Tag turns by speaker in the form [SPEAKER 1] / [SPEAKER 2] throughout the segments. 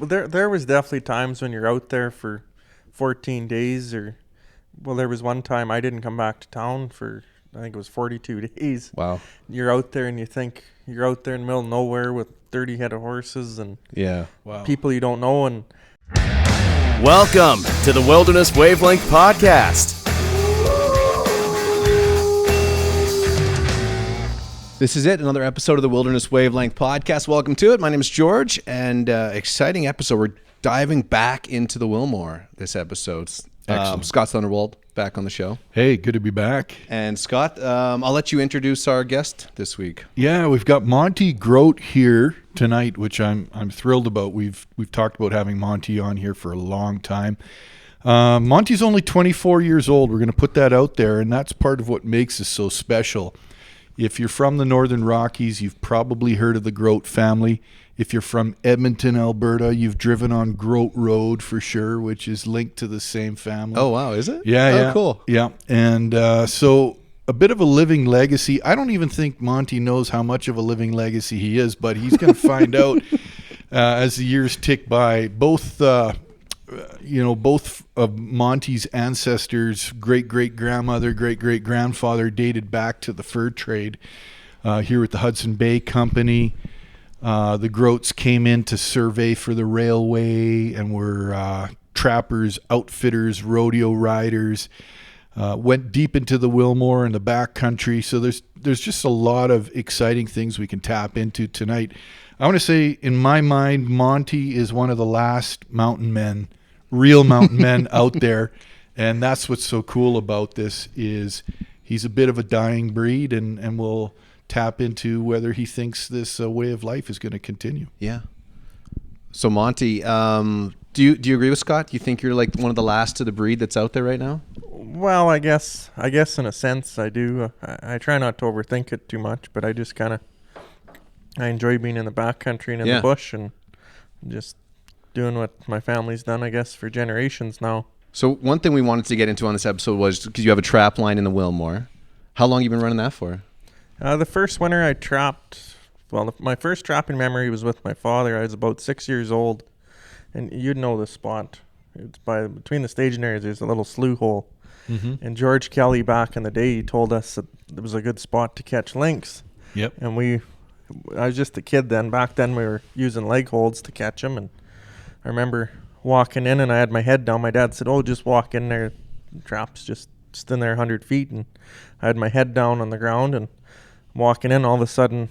[SPEAKER 1] There was definitely times when you're out there for 14 days there was one time I didn't come back to town for, I think it was 42 days.
[SPEAKER 2] Wow.
[SPEAKER 1] You're out there and you think you're out there in the middle of nowhere with 30 head of horses and people you don't know. And
[SPEAKER 3] welcome to the Wilderness Wavelength Podcast.
[SPEAKER 2] This is it, another episode of the Wilderness Wavelength Podcast. Welcome to it. My name is George, and exciting episode. We're diving back into the Willmore this episode. Scott Sunderwald back on the show.
[SPEAKER 4] Hey, good to be back.
[SPEAKER 2] And Scott, I'll let you introduce our guest this week.
[SPEAKER 4] Yeah, we've got Monty Groat here tonight, which I'm thrilled about. We've talked about having Monty on here for a long time. Monty's only 24 years old. We're going to put that out there, and that's part of what makes us so special. If you're from the Northern Rockies, you've probably heard of the Groat family. If you're from Edmonton, Alberta, you've driven on Groat Road for sure, which is linked to the same family.
[SPEAKER 2] Oh, wow, is it?
[SPEAKER 4] Yeah.
[SPEAKER 2] Cool.
[SPEAKER 4] Yeah, and so a bit of a living legacy. I don't even think Monty knows how much of a living legacy he is, but he's going to find out as the years tick by. Both of Monty's ancestors, great-great-grandmother, great-great-grandfather, dated back to the fur trade here at the Hudson Bay Company. The Groats came in to survey for the railway and were trappers, outfitters, rodeo riders. Went deep into the Willmore and the backcountry. So there's just a lot of exciting things we can tap into tonight. I want to say, in my mind, Monty is one of the last mountain men, real mountain men out there. And that's what's so cool about this is he's a bit of a dying breed, and we'll tap into whether he thinks this way of life is going to continue.
[SPEAKER 2] Yeah. So Monty, do you agree with Scott? Do you think you're like one of the last of the breed that's out there right now?
[SPEAKER 1] well, I guess in a sense I do. I try not to overthink it too much, but I just I enjoy being in the backcountry and in the bush and just doing what my family's done, I guess, for generations now.
[SPEAKER 2] So one thing we wanted to get into on this episode was because you have a trap line in the Willmore. How long have you been running that for?
[SPEAKER 1] The first winter I trapped, my first trapping memory was with my father. I was about 6 years old, and you'd know the spot. It's between the staging areas, there's a little slough hole. Mm-hmm. And George Kelly back in the day, he told us that it was a good spot to catch lynx.
[SPEAKER 4] Yep.
[SPEAKER 1] And I was just a kid then. Back then we were using leg holds to catch them, and I remember walking in and I had my head down. My dad said, "Oh, just walk in there. The trap's just in there 100 feet." And I had my head down on the ground and walking in. All of a sudden,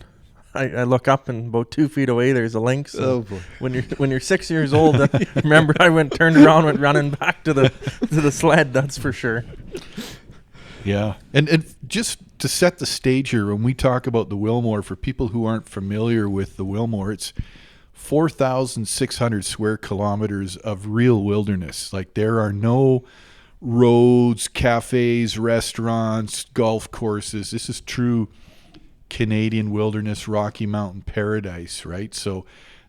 [SPEAKER 1] I look up and about 2 feet away there's a lynx.
[SPEAKER 2] Oh boy!
[SPEAKER 1] When you're 6 years old, remember I turned around, went running back to the sled. That's for sure.
[SPEAKER 4] Yeah, and just to set the stage here, when we talk about the Willmore, for people who aren't familiar with the Willmore, it's 4,600 square kilometers of real wilderness. Like, there are no roads, cafes, restaurants, golf courses. This is true Canadian wilderness, Rocky Mountain paradise, right? So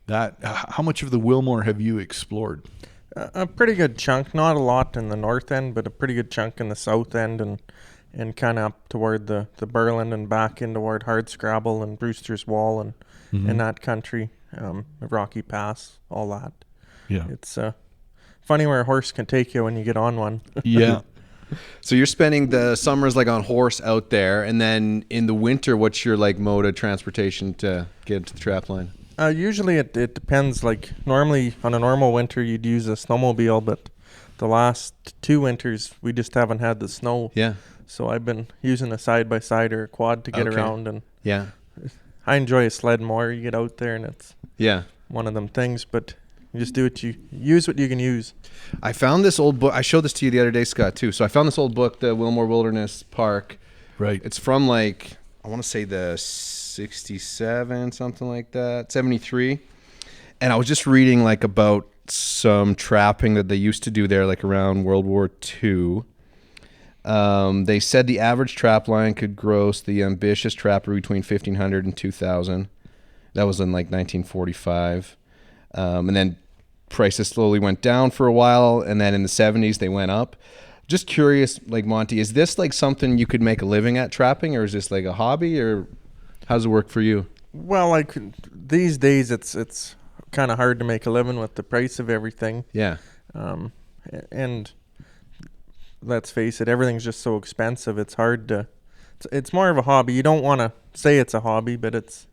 [SPEAKER 4] how much of the Willmore have you explored?
[SPEAKER 1] A pretty good chunk, not a lot in the north end, but a pretty good chunk in the south end and kind of up toward the Burland and back in toward Hardscrabble and Brewster's Wall and in that country, Rocky Pass, all that.
[SPEAKER 4] Yeah.
[SPEAKER 1] It's funny where a horse can take you when you get on one.
[SPEAKER 4] Yeah.
[SPEAKER 2] So you're spending the summers like on horse out there, and then in the winter, what's your like mode of transportation to get to the trap line?
[SPEAKER 1] Usually it depends. Like, normally on a normal winter you'd use a snowmobile, but the last 2 winters we just haven't had the snow.
[SPEAKER 2] Yeah.
[SPEAKER 1] So I've been using a side-by-side or a quad to get around, and I enjoy a sled more. You get out there and it's one of them things, but you just use what you can use.
[SPEAKER 2] I found this old book. I showed this to you the other day, Scott, too. So I found this old book, the Willmore Wilderness Park.
[SPEAKER 4] Right.
[SPEAKER 2] It's from like, I want to say the 67, something like that, 73. And I was just reading like about some trapping that they used to do there, like around World War II. They said the average trap line could gross the ambitious trapper between 1,500 and 2,000. That was in like 1945. And then prices slowly went down for a while, and then in the 70s they went up. Just curious, like, Monty, is this like something you could make a living at, trapping, or is this like a hobby, or how does it work for you?
[SPEAKER 1] Well, like these days it's kind of hard to make a living with the price of everything.
[SPEAKER 2] Yeah.
[SPEAKER 1] And let's face it, everything's just so expensive. It's hard to. It's more of a hobby. You don't want to say it's a hobby, but it's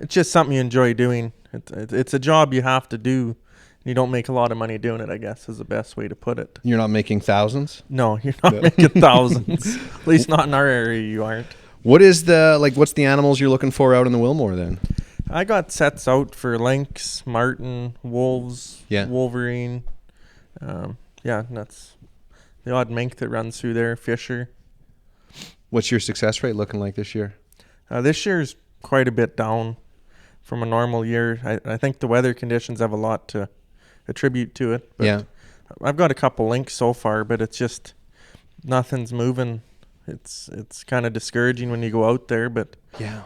[SPEAKER 1] just something you enjoy doing. It's a job you have to do. You don't make a lot of money doing it, I guess, is the best way to put it.
[SPEAKER 2] You're not making thousands?
[SPEAKER 1] No, you're not making thousands. At least not in our area, you aren't.
[SPEAKER 2] What's the animals you're looking for out in the Willmore then?
[SPEAKER 1] I got sets out for lynx, marten, wolves, Wolverine. And that's the odd mink that runs through there, fisher.
[SPEAKER 2] What's your success rate looking like this year?
[SPEAKER 1] This year's quite a bit down from a normal year. I think the weather conditions have a lot to attribute to it. But I've got a couple lynx so far, but it's just nothing's moving. It's kind of discouraging when you go out there, but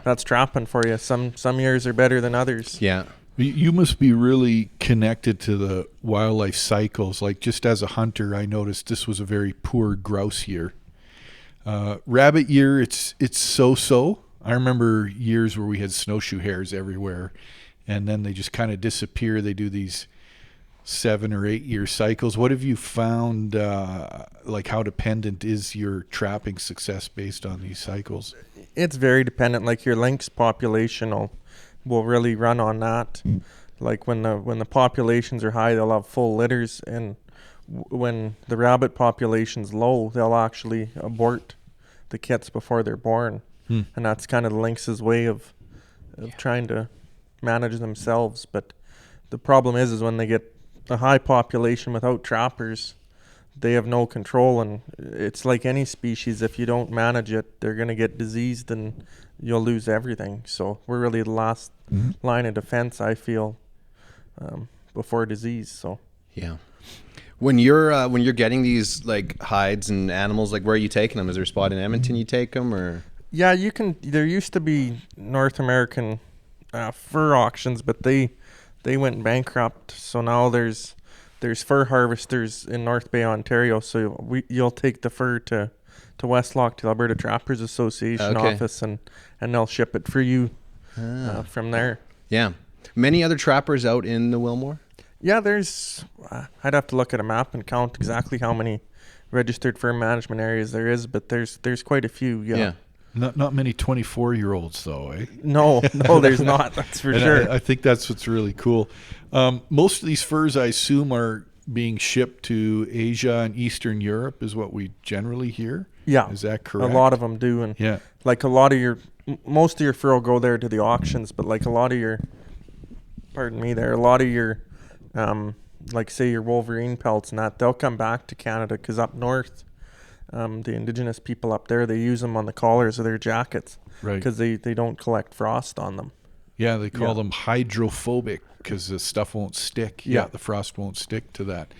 [SPEAKER 1] that's trapping for you. Some years are better than others.
[SPEAKER 2] Yeah.
[SPEAKER 4] You must be really connected to the wildlife cycles. Like, just as a hunter, I noticed this was a very poor grouse year. Rabbit year, it's so-so. I remember years where we had snowshoe hares everywhere, and then they just kind of disappear. They do these 7 or 8 year cycles. What have you found, like how dependent is your trapping success based on these cycles?
[SPEAKER 1] It's very dependent. Like your lynx population will really run on that. Like when the populations are high, they'll have full litters, and when the rabbit population's low, they'll actually abort the kits before they're born. And that's kind of the lynx's way of trying to manage themselves. But the problem is when they get a high population without trappers, they have no control. And it's like any species, if you don't manage it, they're going to get diseased and you'll lose everything. So we're really the last line of defense, I feel, before disease. So
[SPEAKER 2] When you're getting these like hides and animals, like where are you taking them? Is there a spot in Edmonton you take them, or?
[SPEAKER 1] Yeah, you can. There used to be North American fur auctions, but they went bankrupt. So now there's fur harvesters in North Bay, Ontario. So you'll take the fur to Westlock, to the Alberta Trappers Association office, and they'll ship it for you from there.
[SPEAKER 2] Yeah. Many other trappers out in the Willmore?
[SPEAKER 1] Yeah, there's. I'd have to look at a map and count exactly how many registered fur management areas there is, but there's quite a few. Yeah.
[SPEAKER 4] Not many 24-year-olds though, eh?
[SPEAKER 1] No, there's not. That's for sure.
[SPEAKER 4] I think that's what's really cool. Most of these furs, I assume, are being shipped to Asia and Eastern Europe, is what we generally hear.
[SPEAKER 1] Yeah,
[SPEAKER 4] is that correct?
[SPEAKER 1] A lot of them do, and like most of your fur will go there to the auctions, but like a lot of your like say your Wolverine pelts and that, they'll come back to Canada because up north, the indigenous people up there, they use them on the collars of their jackets, right? Because they don't collect frost on them. Yeah,
[SPEAKER 4] they call them hydrophobic because the stuff won't stick. Yeah, the frost won't stick to that.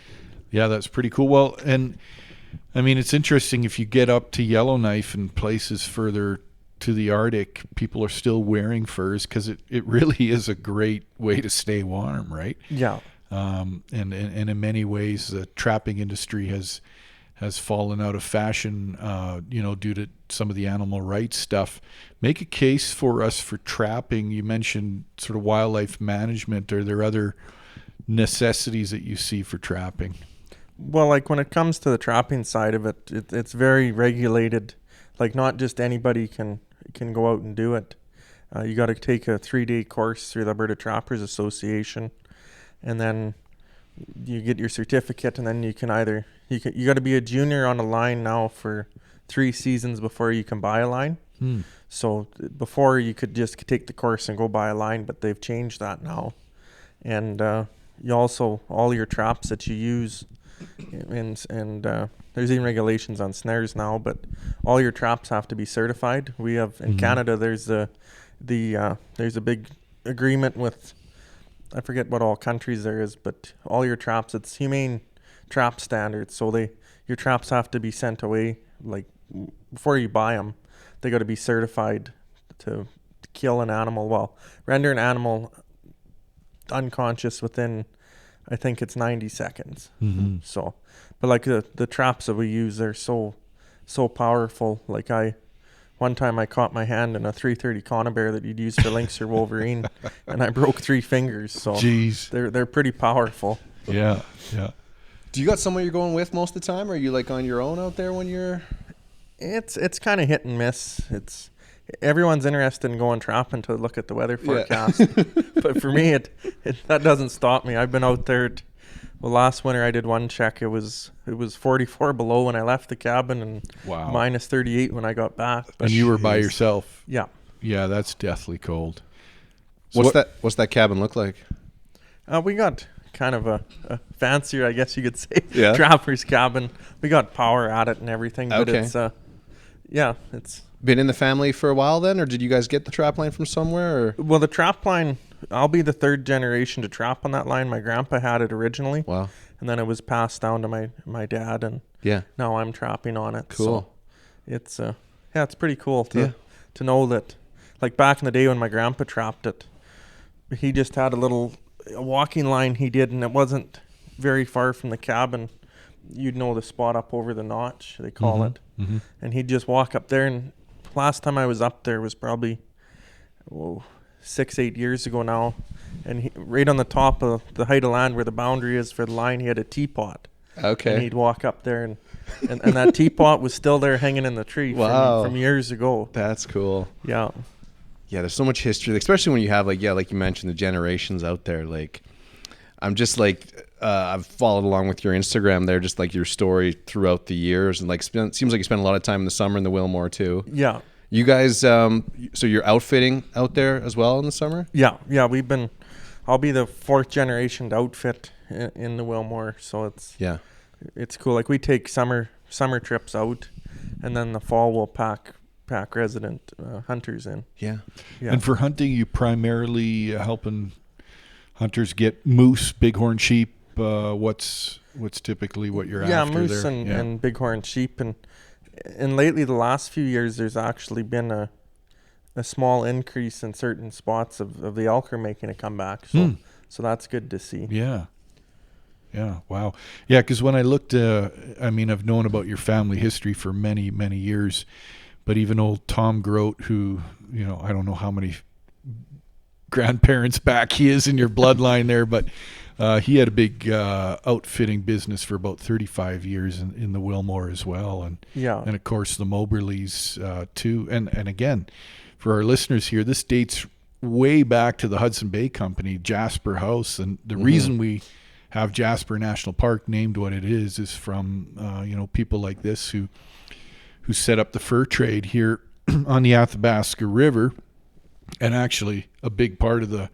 [SPEAKER 4] Yeah, that's pretty cool. Well, and I mean, it's interesting if you get up to Yellowknife and places further to the Arctic, people are still wearing furs because it really is a great way to stay warm, right?
[SPEAKER 1] Yeah.
[SPEAKER 4] And in many ways, the trapping industry has fallen out of fashion, due to some of the animal rights stuff. Make a case for us for trapping. You mentioned sort of wildlife management. Are there other necessities that you see for trapping?
[SPEAKER 1] Well, like when it comes to the trapping side of it, it's very regulated. Like not just anybody can go out and do it. You got to take a 3-day course through the Alberta Trappers Association, and then you get your certificate, and then you got to be a junior on a line now for 3 seasons before you can buy a line. So before you could just take the course and go buy a line, but they've changed that now. And you also, all your traps that you use, and there's even regulations on snares now, but all your traps have to be certified. We have in Canada, there's a big agreement with, I forget what all countries there is, but all your traps, it's humane trap standards. So your traps have to be sent away, like before you buy them, they got to be certified to kill an animal. Well, render an animal unconscious within, I think it's 90 seconds. So, but like the traps that we use, they're so powerful. Like one time I caught my hand in a 330 conibear that you'd use for lynx or wolverine, and I broke 3 fingers. So
[SPEAKER 4] Jeez.
[SPEAKER 1] they're pretty powerful.
[SPEAKER 4] Yeah.
[SPEAKER 2] Do you got someone you're going with most of the time, or are you like on your own out there when you're?
[SPEAKER 1] It's kind of hit and miss. Everyone's interested in going trapping to look at the weather forecast, but for me, that doesn't stop me. I've been out there. Last winter I did one check. It was 44 below when I left the cabin, and
[SPEAKER 4] Wow.
[SPEAKER 1] minus 38 when I got back.
[SPEAKER 4] And you were by yourself.
[SPEAKER 1] Yeah.
[SPEAKER 4] Yeah, that's deathly cold.
[SPEAKER 2] What's that cabin look like?
[SPEAKER 1] We got kind of a fancier, I guess you could say,
[SPEAKER 2] Yeah.
[SPEAKER 1] trapper's cabin. We got power at it and everything, but
[SPEAKER 2] Okay.
[SPEAKER 1] it's
[SPEAKER 2] Been in the family for a while then, or did you guys get the trap line from somewhere? Or?
[SPEAKER 1] well, the trap line, I'll be the 3rd generation to trap on that line. My grandpa had it originally,
[SPEAKER 2] Wow.
[SPEAKER 1] and then it was passed down to my dad, and
[SPEAKER 2] Yeah.
[SPEAKER 1] now I'm trapping on it.
[SPEAKER 2] Cool.
[SPEAKER 1] So it's it's pretty cool to know that, like back in the day when my grandpa trapped it, he just had a walking line he did, and it wasn't very far from the cabin. You'd know the spot up over the notch, they call it.
[SPEAKER 4] Mm-hmm.
[SPEAKER 1] And he'd just walk up there, and last time I was up there was probably 6-8 years ago now, and right on the top of the height of land where the boundary is for the line, he had a teapot.
[SPEAKER 2] Okay.
[SPEAKER 1] And he'd walk up there, and that teapot was still there hanging in the tree
[SPEAKER 2] Wow.
[SPEAKER 1] from years ago.
[SPEAKER 2] That's cool.
[SPEAKER 1] Yeah.
[SPEAKER 2] Yeah, there's so much history, especially when you have like you mentioned, the generations out there. Like, I'm just like, I've followed along with your Instagram there, just like your story throughout the years, and like seems like you spend a lot of time in the summer in the Willmore too.
[SPEAKER 1] Yeah.
[SPEAKER 2] You guys, so you're outfitting out there as well in the summer?
[SPEAKER 1] Yeah. I'll be the 4th generation to outfit in the Willmore, so it's cool. Like we take summer trips out, and then the fall we'll pack resident hunters in.
[SPEAKER 2] Yeah.
[SPEAKER 4] And for hunting, you primarily helping hunters get moose, bighorn sheep. What's typically what you're after
[SPEAKER 1] moose
[SPEAKER 4] there?
[SPEAKER 1] and bighorn sheep, and lately the last few years there's actually been a small increase in certain spots of the elk are making a comeback. So that's good to see.
[SPEAKER 4] Yeah. Wow. Yeah. Because when I looked, I've known about your family history for many, many years, but even old Tom Groat, who, I don't know how many grandparents back he is in your bloodline there, but he had a big outfitting business for about 35 years in the Willmore as well. And of course the Moberleys too. And again, for our listeners here, this dates way back to the Hudson Bay Company, Jasper House. And the reason we have Jasper National Park named what it is from, people like this who set up the fur trade here on the Athabasca River. And actually a big part of the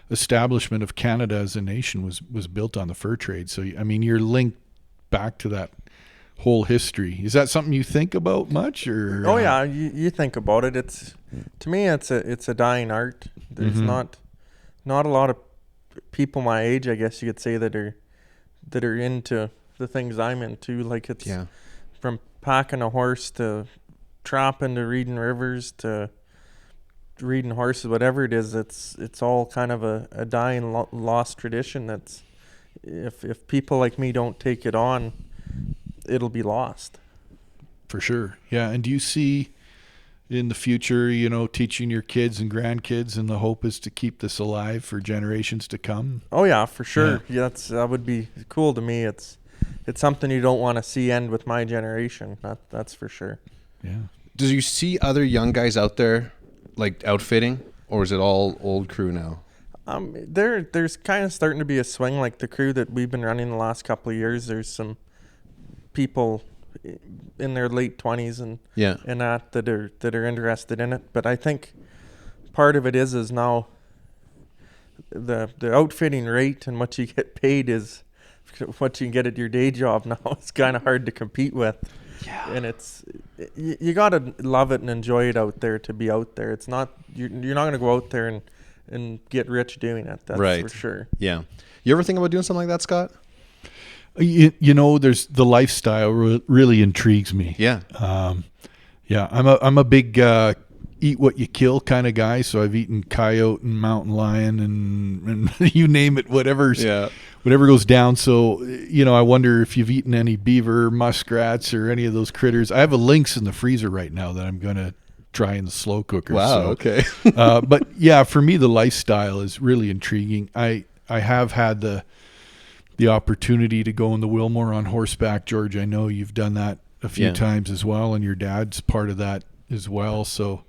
[SPEAKER 4] establishment of Canada as a nation was built on the fur trade. So, you're linked back to that whole history. Is that something you think about much, or?
[SPEAKER 1] Oh yeah, you think about it. To me, it's a dying art. There's not a lot of people my age, I guess you could say, that are into the things I'm into. Like it's from packing a horse to trapping to reading rivers to reading horses, whatever it is. It's all kind of a dying lost tradition. That's if people like me don't take it on, it'll be lost.
[SPEAKER 4] For sure. Yeah. And do you see in the future, teaching your kids and grandkids, and the hope is to keep this alive for generations to come?
[SPEAKER 1] Oh yeah, for sure. Yeah, that would be cool to me. It's something you don't want to see end with my generation. That's for sure.
[SPEAKER 4] Yeah.
[SPEAKER 2] Do you see other young guys out there like outfitting, or is it all old crew now?
[SPEAKER 1] There's kind of starting to be a swing, like the crew that we've been running the last couple of years. There's some people in their late 20s and that are interested in it. But I think part of it is now the outfitting rate and what you get paid is what you can get at your day job now. It's kind of hard to compete with. Yeah. And you got to love it and enjoy it out there to be out there. It's not, you're not going to go out there and get rich doing it. That's
[SPEAKER 2] right.
[SPEAKER 1] For sure.
[SPEAKER 2] Yeah. You ever think about doing something like that, Scott?
[SPEAKER 4] There's the lifestyle really intrigues me.
[SPEAKER 2] Yeah.
[SPEAKER 4] I'm a big eat what you kill kind of guy. So I've eaten coyote and mountain lion and you name it, whatever goes down. So, I wonder if you've eaten any beaver, muskrats, or any of those critters. I have a lynx in the freezer right now that I'm going to trying the slow cooker.
[SPEAKER 2] Wow.
[SPEAKER 4] So,
[SPEAKER 2] Okay.
[SPEAKER 4] but yeah, for me, the lifestyle is really intriguing. I have had the opportunity to go in the Willmore on horseback. George, I know you've done that a few times as well, and your dad's part of that as well. So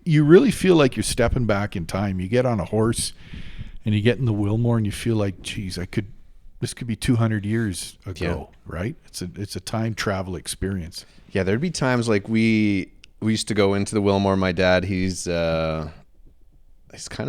[SPEAKER 4] you really feel like you're stepping back in time. You get on a horse and you get in the Willmore and you feel like, geez, this could be 200 years ago, right? It's a time travel experience.
[SPEAKER 2] Yeah, there'd be times like we used to go into the Willmore. My dad, he's kind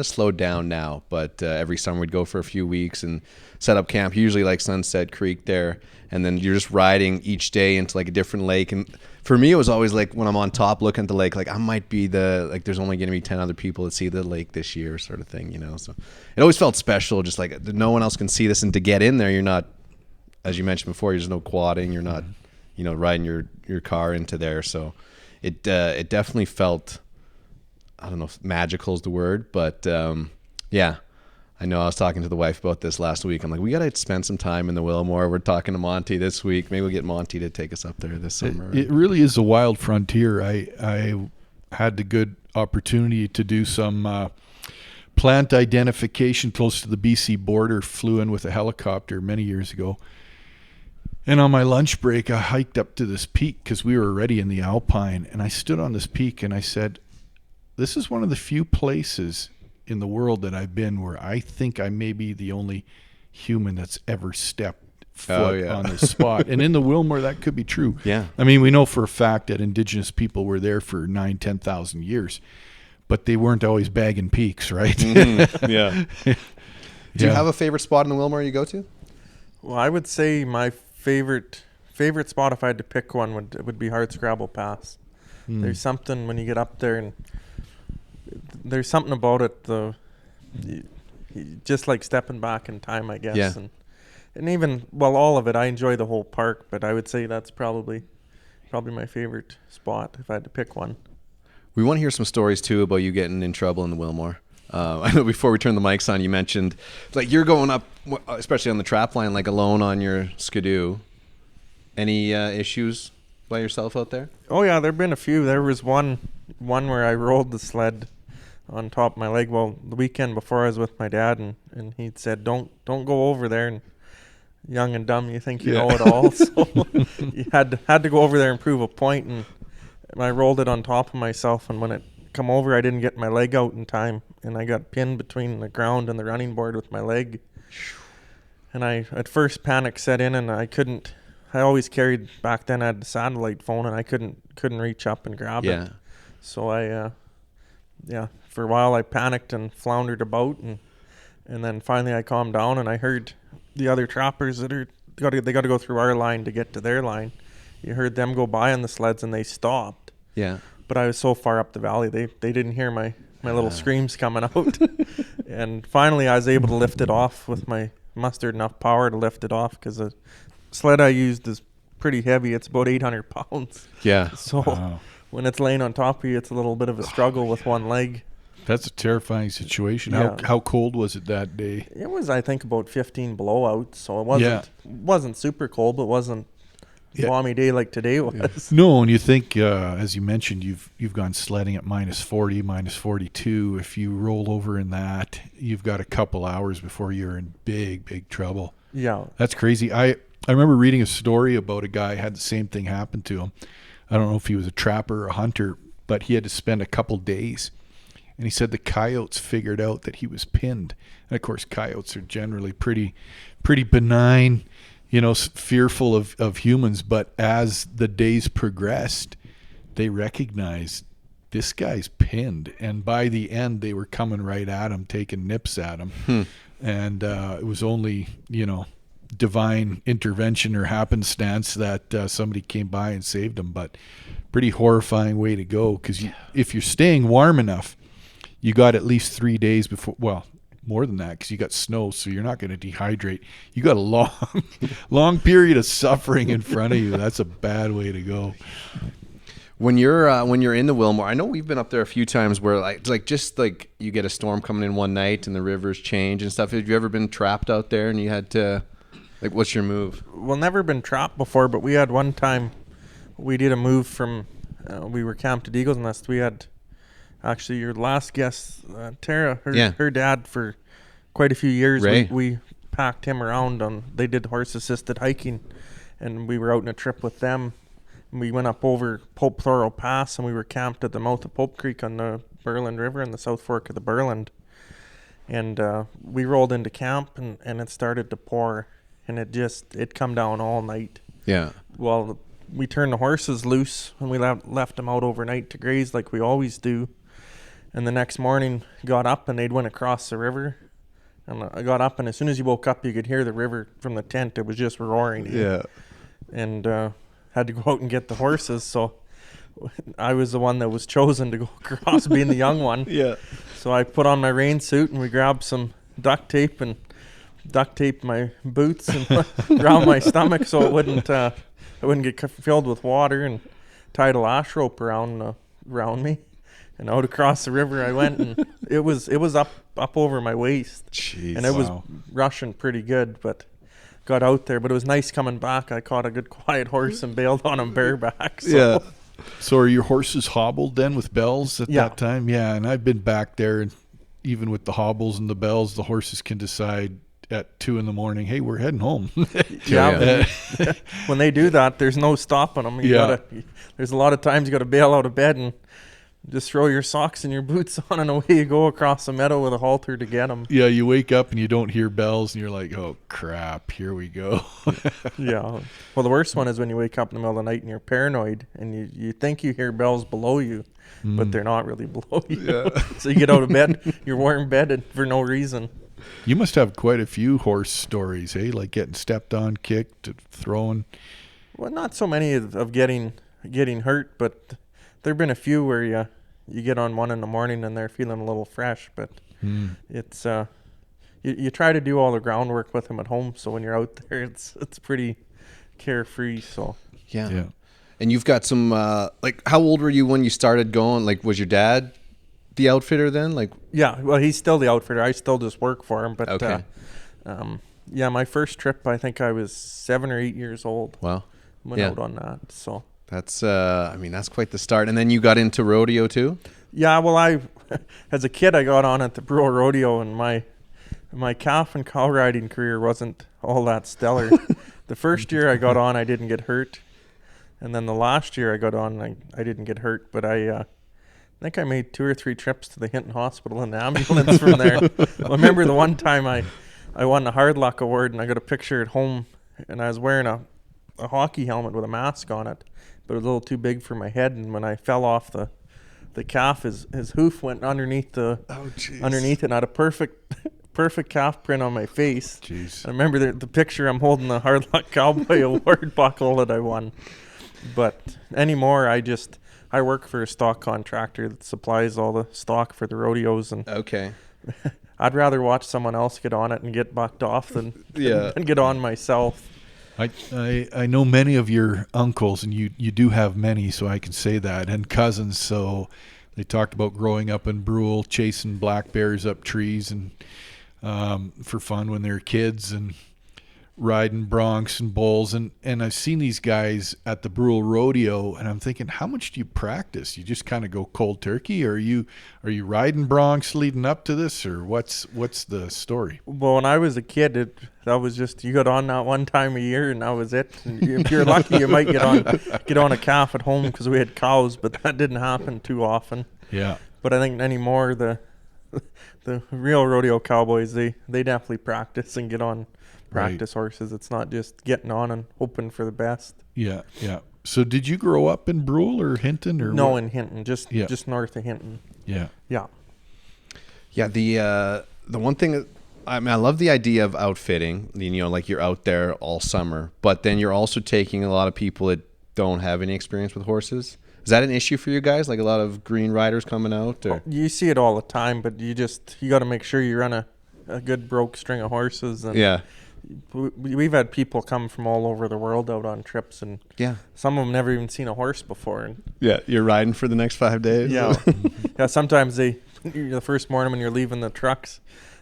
[SPEAKER 2] of slowed down now, but every summer we'd go for a few weeks and set up camp, usually like Sunset Creek there. And then you're just riding each day into like a different lake. And for me, it was always like when I'm on top looking at the lake, like I might be there's only going to be 10 other people that see the lake this year sort of thing, So it always felt special, just like no one else can see this. And to get in there, you're not, as you mentioned before, there's no quadding. You're not, riding your car into there. So it definitely felt, I don't know if magical is the word, but yeah. I know I was talking to the wife about this last week. I'm like, we got to spend some time in the Willmore. We're talking to Monty this week. Maybe we'll get Monty to take us up there this summer.
[SPEAKER 4] It really is a wild frontier. I had the good opportunity to do some plant identification close to the BC border. Flew in with a helicopter many years ago. And on my lunch break, I hiked up to this peak because we were already in the Alpine. And I stood on this peak and I said, this is one of the few places in the world that I've been where I think I may be the only human that's ever stepped foot on this spot. And in the Willmore, that could be true.
[SPEAKER 2] Yeah.
[SPEAKER 4] I mean, we know for a fact that indigenous people were there for 10,000 years, but they weren't always bagging peaks, right?
[SPEAKER 2] Mm-hmm. Yeah. Do you have a favorite spot in the Willmore you go to?
[SPEAKER 1] Well, I would say my favorite spot, if I had to pick one, would be Hardscrabble Pass. There's something when you get up there, and there's something about it, just like stepping back in time, I guess.
[SPEAKER 2] Yeah.
[SPEAKER 1] And even, well, all of it. I enjoy the whole park, but I would say that's probably my favorite spot if I had to pick one.
[SPEAKER 2] We want to hear some stories too about you getting in trouble in the Willmore. I know before we turned the mics on, you mentioned like you're going up, especially on the trapline, like alone on your skidoo. Any issues by yourself out there?
[SPEAKER 1] Oh yeah, there've been a few. There was one where I rolled the sled on top of my leg. Well, the weekend before, I was with my dad, and he said, "Don't go over there." And young and dumb, you think you know it all, so you had to go over there and prove a point. And I rolled it on top of myself, and when it come over, I didn't get my leg out in time, and I got pinned between the ground and the running board with my leg. And I at first panic set in, and I always carried, back then I had the satellite phone, and I couldn't reach up and grab it. So I for a while I panicked and floundered about, and then finally I calmed down, and I heard the other trappers they got to go through our line to get to their line. You heard them go by on the sleds, and they stopped.
[SPEAKER 2] Yeah.
[SPEAKER 1] But I was so far up the valley, they didn't hear my little screams coming out. And finally I was able to lift it off with my mustered enough power to lift it off, because the sled I used is pretty heavy. It's about 800 pounds.
[SPEAKER 2] Yeah.
[SPEAKER 1] So when it's laying on top of you, it's a little bit of a struggle with one leg.
[SPEAKER 4] That's a terrifying situation.
[SPEAKER 1] Yeah.
[SPEAKER 4] How cold was it that day?
[SPEAKER 1] It was, I think, about 15 below out, so it wasn't super cold, but wasn't a balmy day like today was.
[SPEAKER 4] No, and you think, as you mentioned, you've gone sledding at -40, -42. If you roll over in that, you've got a couple hours before you're in big trouble.
[SPEAKER 1] Yeah.
[SPEAKER 4] That's crazy. I remember reading a story about a guy had the same thing happen to him. I don't know if he was a trapper or a hunter, but he had to spend a couple days. And he said the coyotes figured out that he was pinned. And of course, coyotes are generally pretty benign, fearful of humans. But as the days progressed, they recognized this guy's pinned. And by the end, they were coming right at him, taking nips at him. And it was only, divine intervention or happenstance that somebody came by and saved him. But pretty horrifying way to go, because if you're staying warm enough, you got at least 3 days before, well, more than that, because you got snow, so you're not going to dehydrate. You got a long period of suffering in front of you. That's a bad way to go.
[SPEAKER 2] When you're in the Willmore, I know we've been up there a few times where just you get a storm coming in one night and the rivers change and stuff. Have you ever been trapped out there and you had to, what's your move?
[SPEAKER 1] Well, never been trapped before, but we had one time we did a move from we were camped at Eagle's Nest. We had actually your last guest, Tara, her dad for quite a few years.
[SPEAKER 2] Ray.
[SPEAKER 1] We packed him around they did horse assisted hiking, and we were out on a trip with them. And we went up over Pope Thorough Pass, and we were camped at the mouth of Pope Creek on the Burland River in the South Fork of the Burland. And we rolled into camp, and it started to pour, and it come down all night.
[SPEAKER 2] Yeah.
[SPEAKER 1] Well, we turned the horses loose, and we left them out overnight to graze like we always do. And the next morning, got up, and they'd went across the river. And I got up, and as soon as you woke up, you could hear the river from the tent. It was just roaring.
[SPEAKER 2] Yeah.
[SPEAKER 1] And had to go out and get the horses. So I was the one that was chosen to go across, being the young one.
[SPEAKER 2] Yeah.
[SPEAKER 1] So I put on my rain suit, and we grabbed some duct tape and duct taped my boots and around my stomach so it wouldn't get filled with water, and tied a lash rope around me. And out across the river I went, and it was up over my waist.
[SPEAKER 2] Jeez.
[SPEAKER 1] And it was rushing pretty good, but got out there. But it was nice coming back. I caught a good quiet horse and bailed on him bareback. So.
[SPEAKER 2] Yeah.
[SPEAKER 4] So are your horses hobbled then with bells at that time? Yeah, and I've been back there, and even with the hobbles and the bells, the horses can decide at 2 a.m, hey, we're heading home.
[SPEAKER 1] Yeah. When they do that, there's no stopping them. There's a lot of times you got to bail out of bed and just throw your socks and your boots on, and away you go across the meadow with a halter to get them.
[SPEAKER 4] Yeah, you wake up and you don't hear bells, and you're like, oh, crap, here we go.
[SPEAKER 1] Yeah. Well, the worst one is when you wake up in the middle of the night and you're paranoid, and you think you hear bells below you, but they're not really below you. Yeah. So you get out of bed, you're warm bedded for no reason.
[SPEAKER 4] You must have quite a few horse stories, eh? Like getting stepped on, kicked, thrown.
[SPEAKER 1] Well, not so many of getting hurt, but there've been a few where you get on one in the morning and they're feeling a little fresh, but it's you try to do all the groundwork with them at home, so when you're out there it's pretty carefree. So
[SPEAKER 2] yeah. And you've got some like, how old were you when you started going? Like, was your dad the outfitter then? Like,
[SPEAKER 1] yeah, well, he's still the outfitter. I still just work for him, but
[SPEAKER 2] okay.
[SPEAKER 1] My first trip, I think I was 7 or 8 years old.
[SPEAKER 2] Wow.
[SPEAKER 1] Went out on that. So
[SPEAKER 2] that's that's quite the start. And then you got into rodeo too?
[SPEAKER 1] Yeah, well, as a kid I got on at the Brewer Rodeo, and my calf and cow riding career wasn't all that stellar. The first year I got on, I didn't get hurt. And then the last year I got on, I didn't get hurt, but I think I made 2 or 3 trips to the Hinton Hospital in the ambulance from there. I remember the one time I won the Hard Luck Award, and I got a picture at home, and I was wearing a hockey helmet with a mask on it, but it was a little too big for my head, and when I fell off the calf, his hoof went underneath underneath it, and I had a perfect calf print on my face.
[SPEAKER 4] Jeez.
[SPEAKER 1] I remember the picture, I'm holding the Hard Luck Cowboy Award buckle that I won. But anymore, I work for a stock contractor that supplies all the stock for the rodeos, and
[SPEAKER 2] okay.
[SPEAKER 1] I'd rather watch someone else get on it and get bucked off than get on myself.
[SPEAKER 4] I know many of your uncles, and you do have many, so I can say that, and cousins. So they talked about growing up in Brule, chasing black bears up trees and for fun when they were kids, and riding broncs and bulls, and I've seen these guys at the Brule Rodeo, and I'm thinking, how much do you practice? You just kind of go cold turkey, or are you riding broncs leading up to this, or what's the story?
[SPEAKER 1] Well, when I was a kid, that was just, you got on that one time a year, and that was it. And if you're lucky, you might get on a calf at home, because we had cows, but that didn't happen too often.
[SPEAKER 4] Yeah.
[SPEAKER 1] But I think anymore, the real rodeo cowboys, they definitely practice and get on practice horses. It's not just getting on and hoping for the best.
[SPEAKER 4] Yeah. So did you grow up in Brule or Hinton, or
[SPEAKER 1] no?
[SPEAKER 4] what?
[SPEAKER 1] In Hinton, just north of Hinton.
[SPEAKER 2] Yeah. The one thing, I love the idea of outfitting. Like you're out there all summer, but then you're also taking a lot of people that don't have any experience with horses. Is that an issue for you guys? Like a lot of green riders coming out? Or?
[SPEAKER 1] You see it all the time, but you got to make sure you run a good broke string of horses. And
[SPEAKER 2] yeah.
[SPEAKER 1] We've had people come from all over the world out on trips, and some of them never even seen a horse before. And
[SPEAKER 2] you're riding for the next 5 days.
[SPEAKER 1] Yeah. Sometimes the first morning when you're leaving the trucks,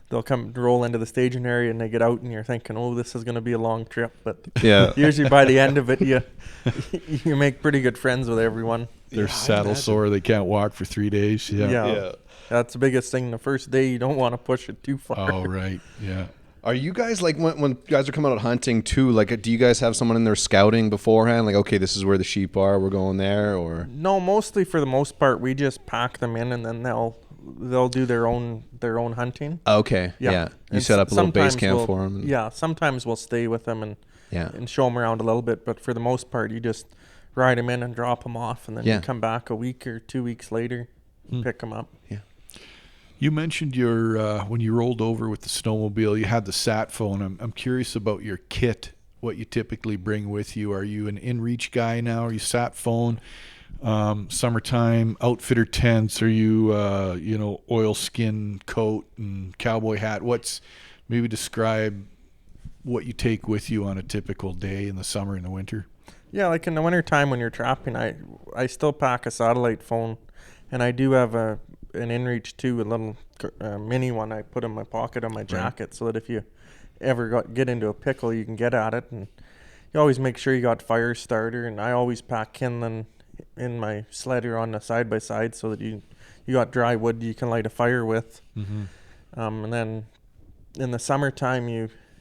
[SPEAKER 1] they'll come roll into the staging area and they get out and you're thinking, oh, this is going to be a long trip. But
[SPEAKER 2] Yeah.
[SPEAKER 1] usually by the end of it, you make pretty good friends with everyone.
[SPEAKER 4] They're saddle sore. They can't walk for 3 days.
[SPEAKER 1] Yeah. That's the biggest thing. The first day, you don't want to push it too far.
[SPEAKER 4] Oh, right. Yeah.
[SPEAKER 2] Are you guys like when guys are coming out hunting too? Like, do you guys have someone in there scouting beforehand? Like, okay, this is where the sheep are. We're going there, or
[SPEAKER 1] No, mostly for the most part, we just pack them in and then they'll do their own hunting.
[SPEAKER 2] okay, yeah. You
[SPEAKER 1] And
[SPEAKER 2] set up a little base
[SPEAKER 1] sometimes
[SPEAKER 2] camp
[SPEAKER 1] we'll-
[SPEAKER 2] for them.
[SPEAKER 1] Yeah, sometimes we'll stay with them and
[SPEAKER 2] Yeah.
[SPEAKER 1] show them around a little bit. But for the most part, you just ride them in and drop them off, and then
[SPEAKER 2] Yeah.
[SPEAKER 1] you come back a week or 2 weeks later, pick them up.
[SPEAKER 4] You mentioned your when you rolled over with the snowmobile, you had the sat phone. I'm curious about your kit, what you typically bring with you. Are you an inReach guy now? Are you sat phone? Summertime outfitter tents? Are you oilskin coat and cowboy hat? Maybe describe what you take with you on a typical day in the summer and the winter.
[SPEAKER 1] Yeah, like in the wintertime when you're trapping, I still pack a satellite phone, and I do have an inReach too, a little mini one I put in my pocket on my jacket, so that if you ever get into a pickle, you can get at it. And you always make sure you got fire starter, and I always pack kindling in my sled or on the side by side, so that you got dry wood you can light a fire with. And then in the summertime,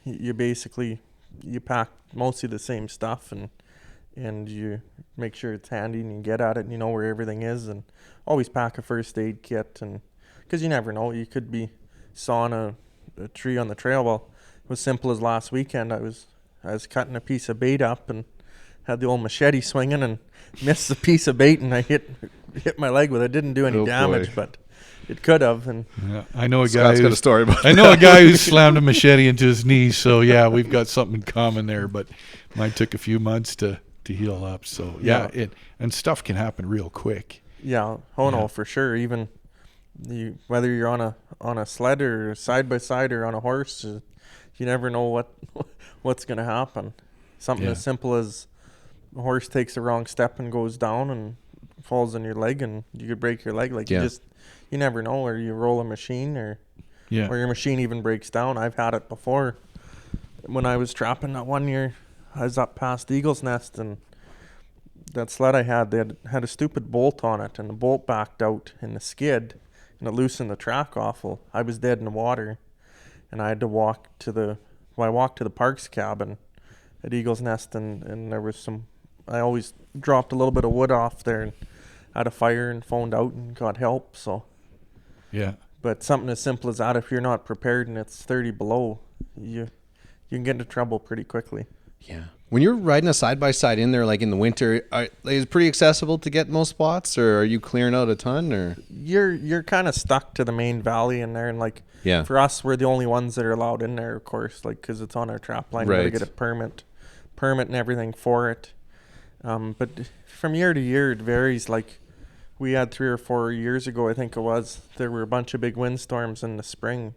[SPEAKER 1] you basically you pack mostly the same stuff, and you make sure it's handy and you get at it and you know where everything is, and always pack a first aid kit, and because you never know, you could be sawing a tree on the trail. Well, it was simple as last weekend. I was cutting a piece of bait up and had the old machete swinging and missed the piece of bait, and I hit my leg with it. Didn't do any damage, but it could have. And
[SPEAKER 4] yeah, I know a guy.
[SPEAKER 2] Scott's got a story about
[SPEAKER 4] I know a guy who slammed a machete into his knee. So yeah, we've got something in common there. But mine took a few months to heal up. So yeah, and stuff can happen real quick.
[SPEAKER 1] Yeah. Oh no, for sure. Even whether you're on a sled or side by side or on a horse, you never know what's going to happen. Something as simple as a horse takes the wrong step and goes down and falls on your leg, and you could break your leg. Like you never know, or you roll a machine, or your machine even breaks down. I've had it before. When I was trapping that one year, I was up past Eagle's Nest, and that sled I had, they had a stupid bolt on it, and the bolt backed out in the skid, and it loosened the track off. Well, I was dead in the water, and I had to walk to the parks cabin at Eagle's Nest, and there was I always dropped a little bit of wood off there and had a fire and phoned out and got help. So
[SPEAKER 4] yeah,
[SPEAKER 1] but something as simple as that, if you're not prepared and it's 30 below, you can get into trouble pretty quickly.
[SPEAKER 2] Yeah. When you're riding a side-by-side in there, like in the winter, is it pretty accessible to get most spots, or are you clearing out a ton? Or
[SPEAKER 1] You're kind of stuck to the main valley in there, and for us, we're the only ones that are allowed in there, of course, because it's on our trap line.
[SPEAKER 2] Right.
[SPEAKER 1] We gotta get a permit and everything for it. But from year to year, it varies. Like we had 3 or 4 years ago, I think it was, there were a bunch of big windstorms in the spring.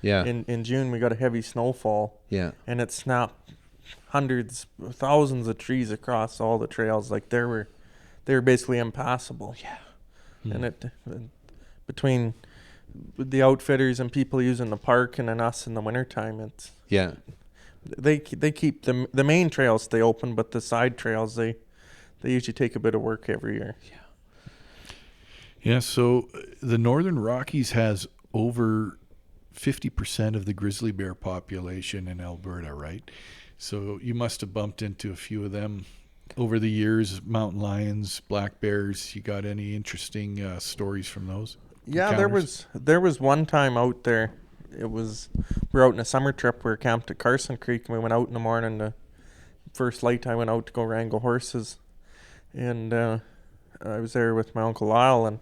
[SPEAKER 2] yeah,
[SPEAKER 1] In June, we got a heavy snowfall.
[SPEAKER 2] yeah,
[SPEAKER 1] And it snapped thousands of trees across all the trails. Like they were basically impassable. Yeah. And it between the outfitters and people using the park and then us in the wintertime, it's they keep the main trails stay open, but the side trails they usually take a bit of work every year.
[SPEAKER 4] Yeah, so the Northern Rockies has over 50% of the grizzly bear population in Alberta, right? So you must have bumped into a few of them over the years, mountain lions, black bears. You got any interesting stories from those?
[SPEAKER 1] Yeah,
[SPEAKER 4] encounters?
[SPEAKER 1] there was one time out there. We were out in a summer trip. We were camped at Carson Creek, and we went out in the morning. The first light, I went out to go wrangle horses, and I was there with my Uncle Lyle, and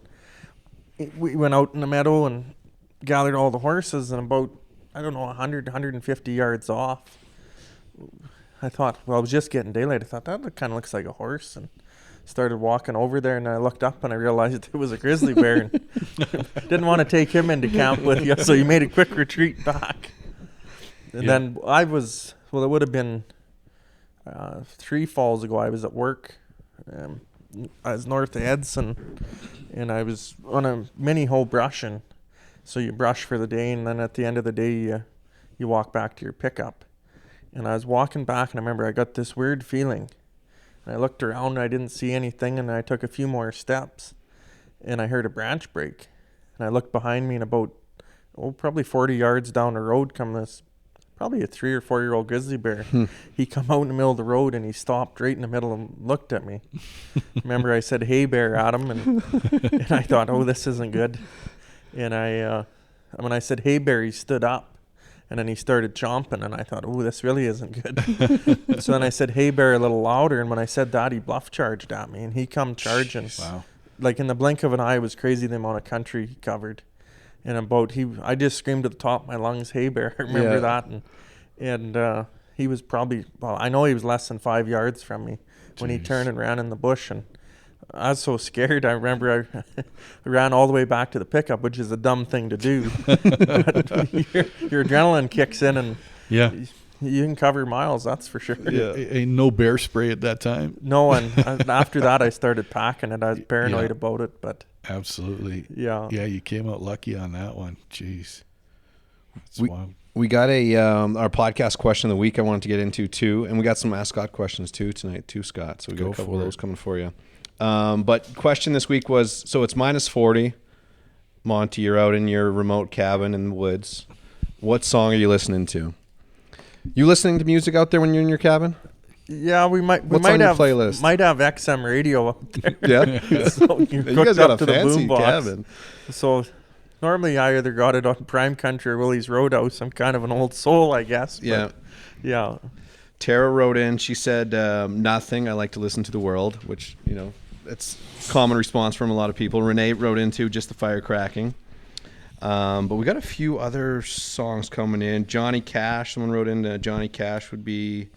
[SPEAKER 1] we went out in the meadow and gathered all the horses, and about 150 yards off, I thought, well, it was just getting daylight. I thought that kind of looks like a horse, and started walking over there, and I looked up and I realized it was a grizzly bear, and didn't want to take him into camp with you, so you made a quick retreat back. And then it would have been 3 falls ago. I was at work. I was north of Edson, and I was on a mini hoe brushing, So you brush for the day, and then at the end of the day, you walk back to your pickup. And I was walking back, and I remember I got this weird feeling. And I looked around, and I didn't see anything, and I took a few more steps, and I heard a branch break. And I looked behind me, and about, probably 40 yards down the road come this, probably a 3 or 4 year old grizzly bear. He come out in the middle of the road, and he stopped right in the middle and looked at me. Remember I said, "Hey, bear," at him, and I thought, oh, this isn't good. And when I said, "Hey, bear," he stood up. And then he started chomping, and I thought, oh, this really isn't good. So then I said, "Hey, bear," a little louder, and when I said that, he bluff charged at me, and he come charging.
[SPEAKER 4] Wow.
[SPEAKER 1] Like in the blink of an eye, it was crazy the amount of country he covered. And I just screamed at the top of my lungs, "Hey, bear." I remember that. And he was probably, I know he was less than 5 yards from me when he turned and ran in the bush. And I was so scared. I remember I ran all the way back to the pickup, which is a dumb thing to do. But your adrenaline kicks in, and
[SPEAKER 4] Yeah.
[SPEAKER 1] you can cover miles, that's for sure.
[SPEAKER 4] Yeah. Ain't no bear spray at that time.
[SPEAKER 1] No, and after that, I started packing it. I was paranoid
[SPEAKER 4] Yeah.
[SPEAKER 1] about it, but
[SPEAKER 4] Absolutely.
[SPEAKER 1] yeah.
[SPEAKER 4] Yeah, you came out lucky on that one. Jeez. That's
[SPEAKER 2] We-
[SPEAKER 4] wild.
[SPEAKER 2] We got our podcast question of the week I wanted to get into too, and we got some Ask Scott questions too tonight too, Scott. So we got
[SPEAKER 4] Go
[SPEAKER 2] a couple
[SPEAKER 4] for
[SPEAKER 2] of
[SPEAKER 4] it.
[SPEAKER 2] those coming for you. But question this week was, so it's -40. Monty, you're out in your remote cabin in the woods. What song are you listening to? You listening to music out there when you're in your cabin?
[SPEAKER 1] Yeah, we might
[SPEAKER 2] What's on your
[SPEAKER 1] have
[SPEAKER 2] playlist?
[SPEAKER 1] might have XM radio up there.
[SPEAKER 2] Yeah.
[SPEAKER 1] So
[SPEAKER 2] You guys got a fancy cabin.
[SPEAKER 1] So normally I either got it on Prime Country or Willie's Roadhouse. I'm kind of an old soul, I guess. But
[SPEAKER 2] Yeah.
[SPEAKER 1] yeah.
[SPEAKER 2] Tara wrote in. She said, "Nothing. I like to listen to the world," which it's a common response from a lot of people. Renee wrote into "Just the Fire Cracking." But we got a few other songs coming in. Johnny Cash. Someone wrote in Johnny Cash would be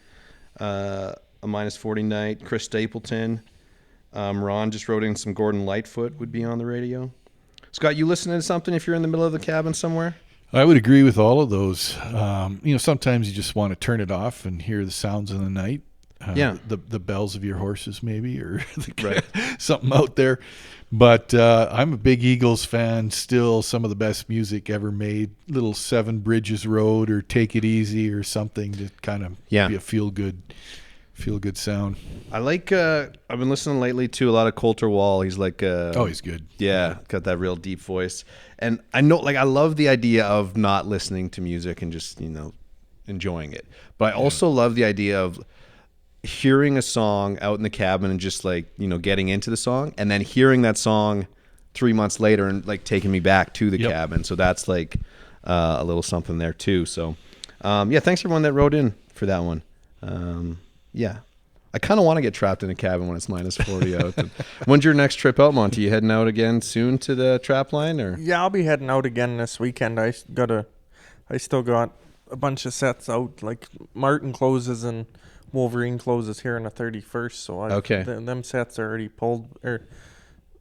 [SPEAKER 2] a -40 night. Chris Stapleton. Ron just wrote in some Gordon Lightfoot would be on the radio. Scott, you listening to something if you're in the middle of the cabin somewhere?
[SPEAKER 4] I would agree with all of those. Sometimes you just want to turn it off and hear the sounds of the night.
[SPEAKER 2] Yeah.
[SPEAKER 4] The bells of your horses maybe, or
[SPEAKER 2] Right.
[SPEAKER 4] something out there. But I'm a big Eagles fan still. Some of the best music ever made. Little Seven Bridges Road or Take It Easy or something to kind of be a feel good sound.
[SPEAKER 2] I like, I've been listening lately to a lot of Coulter Wall. He's like,
[SPEAKER 4] He's good.
[SPEAKER 2] yeah, got that real deep voice. And I know, I love the idea of not listening to music and just, enjoying it. But I also love the idea of hearing a song out in the cabin and just getting into the song and then hearing that song 3 months later and taking me back to the cabin. So that's a little something there too. So, thanks everyone that wrote in for that one. Yeah. I kind of want to get trapped in a cabin when it's -40 out. When's your next trip out, Monty? You heading out again soon to the trapline, or?
[SPEAKER 1] Yeah, I'll be heading out again this weekend. I still got a bunch of sets out. Like Martin closes and Wolverine closes here on the 31st. So them sets are already pulled.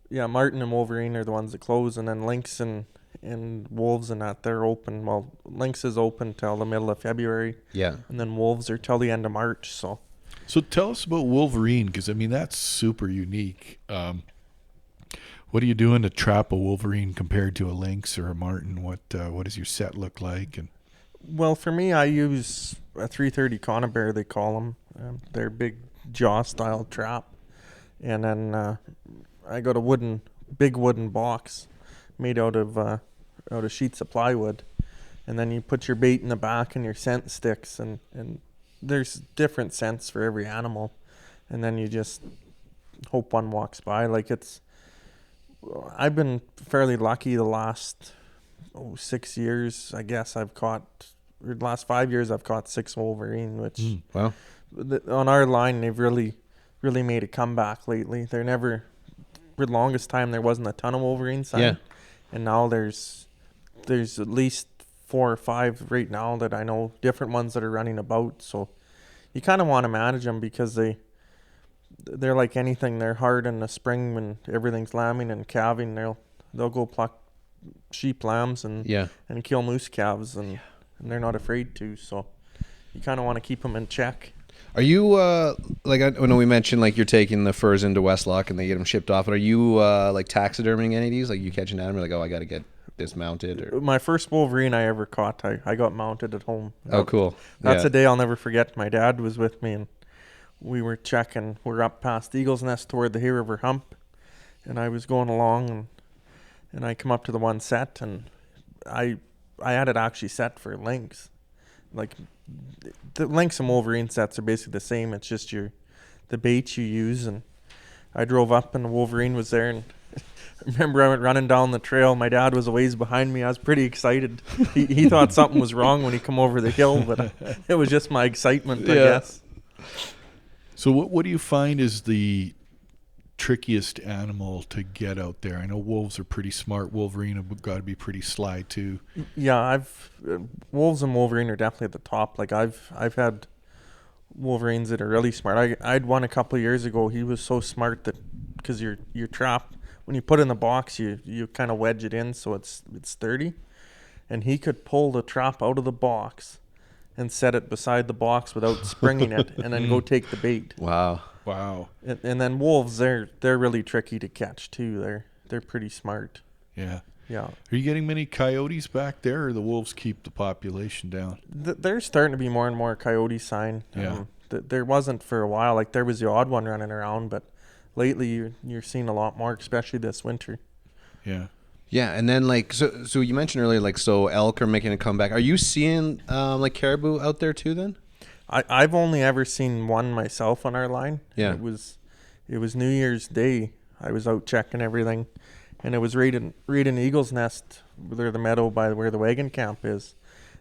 [SPEAKER 1] Martin and Wolverine are the ones that close, and then Lynx and Wolves and that, they're open. Well, Lynx is open till the middle of February.
[SPEAKER 2] Yeah.
[SPEAKER 1] And then Wolves are till the end of March. So
[SPEAKER 4] tell us about Wolverine, because that's super unique. What are you doing to trap a Wolverine compared to a Lynx or a Martin? What does your set look like? And
[SPEAKER 1] well, for me, I use a 330 conibear, they call them. They're big jaw style trap, and then I got a big wooden box made out of sheets of plywood, and then you put your bait in the back and your scent sticks, and there's different scents for every animal, and then you just hope one walks by. I've been fairly lucky the last 6 years. I guess the last 5 years I've caught 6 Wolverine, which
[SPEAKER 2] Wow.
[SPEAKER 1] On our line they've really made a comeback lately. They're never, for the longest time there wasn't a ton of Wolverine sign.
[SPEAKER 2] Yeah.
[SPEAKER 1] And now there's at least 4 or 5 right now that I know, different ones that are running about. So you kind of want to manage them because they're like anything. They're hard in the spring when everything's lambing and calving. They'll go pluck sheep lambs and kill moose calves, and they're not afraid to. So you kind of want to keep them in check.
[SPEAKER 2] Are you I know we mentioned you're taking the furs into Westlock and they get them shipped off, but are you taxiderming any of these? You catch an animal, I got to get dismounted? Or?
[SPEAKER 1] My first wolverine I ever caught, I got mounted at home.
[SPEAKER 2] Oh, cool.
[SPEAKER 1] That's a day I'll never forget. My dad was with me, and we were checking. We're up past Eagle's Nest toward the Hay River Hump, and I was going along, and I come up to the one set, and I had it actually set for lynx. Like, the lynx and wolverine sets are basically the same. It's just the bait you use, and I drove up, and the wolverine was there, and I remember I went running down the trail. My dad was a ways behind me. I was pretty excited. He thought something was wrong when he come over the hill, but it was just my excitement, I guess.
[SPEAKER 4] So what do you find is the trickiest animal to get out there? I know wolves are pretty smart. Wolverine have got to be pretty sly too.
[SPEAKER 1] Yeah, wolves and wolverine are definitely at the top. Like I've had wolverines that are really smart. I'd one a couple of years ago. He was so smart that because your trap, when you put it in the box, you kind of wedge it in so it's sturdy, and he could pull the trap out of the box and set it beside the box without springing it, and then go take the bait.
[SPEAKER 2] Wow.
[SPEAKER 1] And then wolves, they're really tricky to catch too. They're pretty smart.
[SPEAKER 4] Yeah.
[SPEAKER 1] Yeah.
[SPEAKER 4] Are you getting many coyotes back there, or the wolves keep the population down?
[SPEAKER 1] There's starting to be more and more coyote sign.
[SPEAKER 4] Yeah.
[SPEAKER 1] There wasn't for a while. Like there was the odd one running around, but lately you're seeing a lot more, especially this winter.
[SPEAKER 4] Yeah.
[SPEAKER 2] Yeah, and then like so you mentioned earlier, like, so elk are making a comeback. Are you seeing like caribou out there too then?
[SPEAKER 1] I've only ever seen one myself on our line.
[SPEAKER 2] Yeah.
[SPEAKER 1] It was New Year's Day. I was out checking everything, and it was right in Eagle's Nest, where the meadow by where the wagon camp is.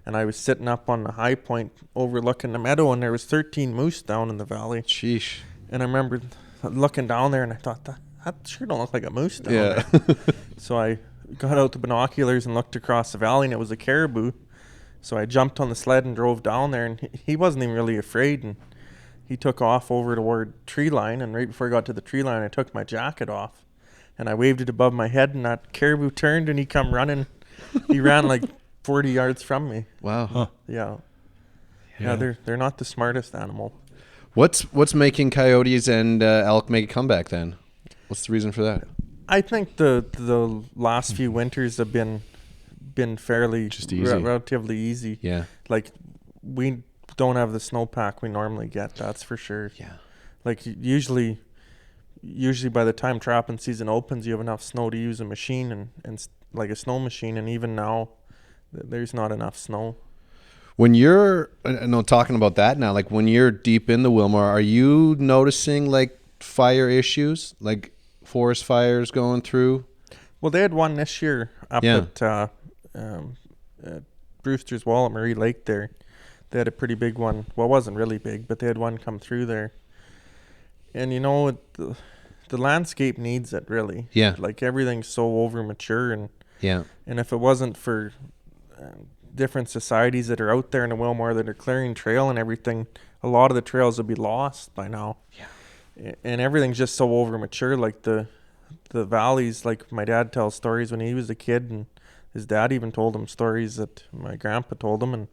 [SPEAKER 1] And I was sitting up on the high point overlooking the meadow, and there was 13 moose down in the valley.
[SPEAKER 2] Sheesh.
[SPEAKER 1] And I remember looking down there, and I thought, that sure don't look like a moose down there. So I got out the binoculars and looked across the valley, and it was a caribou. So I jumped on the sled and drove down there, and he wasn't even really afraid. And he took off over toward tree line, and right before I got to the tree line, I took my jacket off, and I waved it above my head, and that caribou turned, and he come running. He ran like 40 yards from me.
[SPEAKER 2] Wow.
[SPEAKER 4] Huh.
[SPEAKER 1] Yeah, they're not the smartest animal.
[SPEAKER 2] What's making coyotes and elk make a comeback then? What's the reason for that?
[SPEAKER 1] I think the last few winters have been fairly
[SPEAKER 2] Just easy.
[SPEAKER 1] Relatively easy.
[SPEAKER 2] Yeah.
[SPEAKER 1] Like we don't have the snowpack we normally get. That's for sure.
[SPEAKER 2] Yeah.
[SPEAKER 1] Like usually by the time trapping season opens, you have enough snow to use a machine and like a snow machine. And even now, there's not enough snow.
[SPEAKER 2] When you're, talking about that now, like when you're deep in the Willmore, are you noticing like fire issues, like forest fires going through?
[SPEAKER 1] Well, they had one this year up at Brewster's Wall at Marie Lake there. They had a pretty big one. Well, it wasn't really big, but they had one come through there. And the landscape needs it, really.
[SPEAKER 2] Yeah.
[SPEAKER 1] Like everything's so over mature, and if it wasn't for different societies that are out there in the Willmore that are clearing trail and everything, a lot of the trails would be lost by now. Yeah. And everything's just so over mature. Like the valleys, like my dad tells stories when he was a kid, and his dad even told him stories that my grandpa told him, and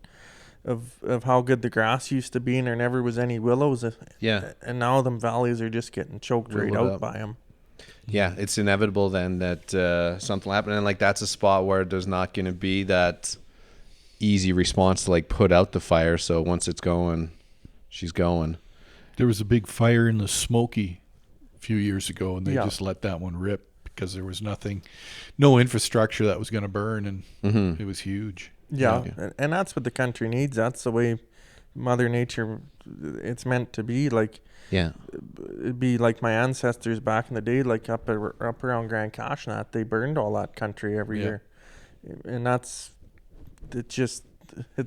[SPEAKER 1] of how good the grass used to be, and there never was any willows. And now them valleys are just getting choked right out by them.
[SPEAKER 2] Yeah, it's inevitable then that something will happen, and like that's a spot where there's not going to be that easy response to like put out the fire. So once it's going, she's going.
[SPEAKER 4] There was a big fire in the Smoky a few years ago, and they just let that one rip because there was no infrastructure that was going to burn, and it was huge.
[SPEAKER 1] Yeah, and that's what the country needs. That's the way Mother Nature, it's meant to be. Like, it'd be like my ancestors back in the day, like up around Grand Cache, and that they burned all that country every year, and it's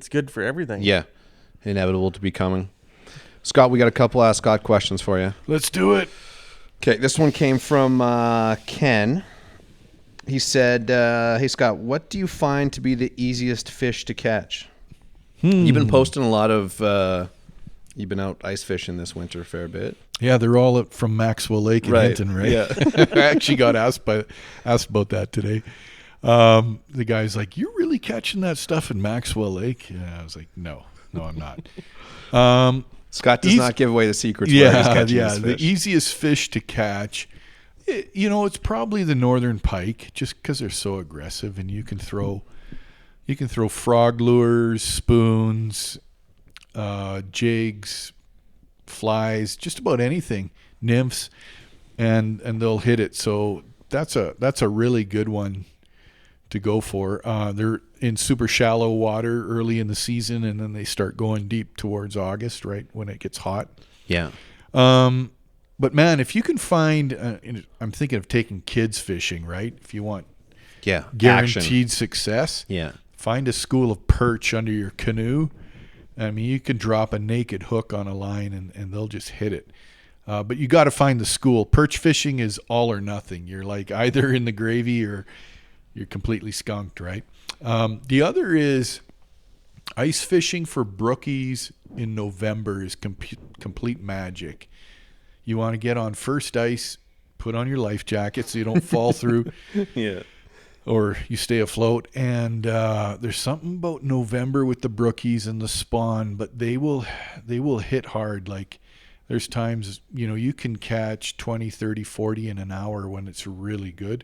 [SPEAKER 1] good for everything.
[SPEAKER 2] Yeah, inevitable to be coming. Scott, we got a couple Ask Scott questions for you.
[SPEAKER 4] Let's do it.
[SPEAKER 2] Okay, this one came from Ken. He said, hey, Scott, what do you find to be the easiest fish to catch? You've been posting a lot of, you've been out ice fishing this winter a fair bit.
[SPEAKER 4] Yeah, they're all up from Maxwell Lake in Hinton, right?
[SPEAKER 2] Yeah.
[SPEAKER 4] I actually got asked about that today. The guy's like, "You're really catching that stuff in Maxwell Lake?" Yeah, I was like, No, I'm not.
[SPEAKER 2] Scott does not give away the secrets. Where he's catching his fish.
[SPEAKER 4] The easiest fish to catch It's probably the northern pike, just because they're so aggressive, and you can throw frog lures, spoons, jigs, flies, just about anything, nymphs, and they'll hit it. So that's a really good one to go for. They're in super shallow water early in the season, and then they start going deep towards August, right when it gets hot.
[SPEAKER 5] Yeah.
[SPEAKER 4] But man, if you can find, I'm thinking of taking kids fishing, right? If you want guaranteed success, find a school of perch under your canoe. I mean, you can drop a naked hook on a line and they'll just hit it. But you got to find the school. Perch fishing is all or nothing. You're like either in the gravy or you're completely skunked, right? The other is ice fishing for brookies in November is complete magic. You want to get on first ice, put on your life jacket so you don't fall through.
[SPEAKER 5] Yeah.
[SPEAKER 4] Or you stay afloat. And there's something about November with the brookies and the spawn, but they will hit hard. Like there's times, you can catch 20, 30, 40 in an hour when it's really good.